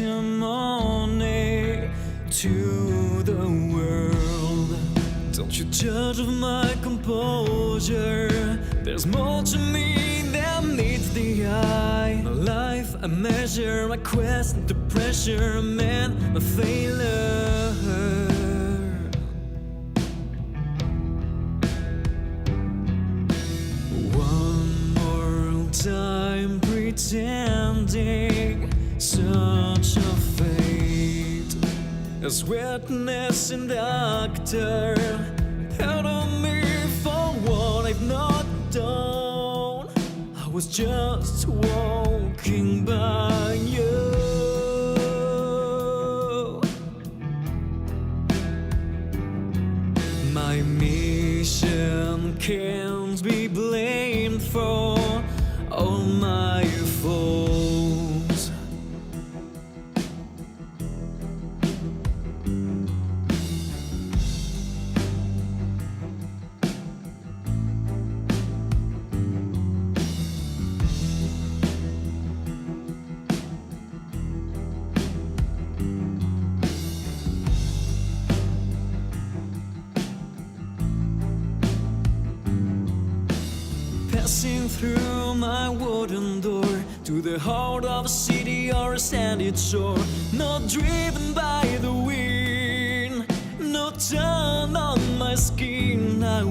to the world. Don't you judge of my composure. There's more to me than meets the eye. My life, I measure my quest, the pressure, man, my failure. One more time pretending such a fate as witness and doctor. Pardon me for what I've not done. I was just walking by you. My mission can't be blamed for all my faults. Passing through my wooden door to the heart of a city or a sandy shore. Not driven by the wind, no tan on my skin. I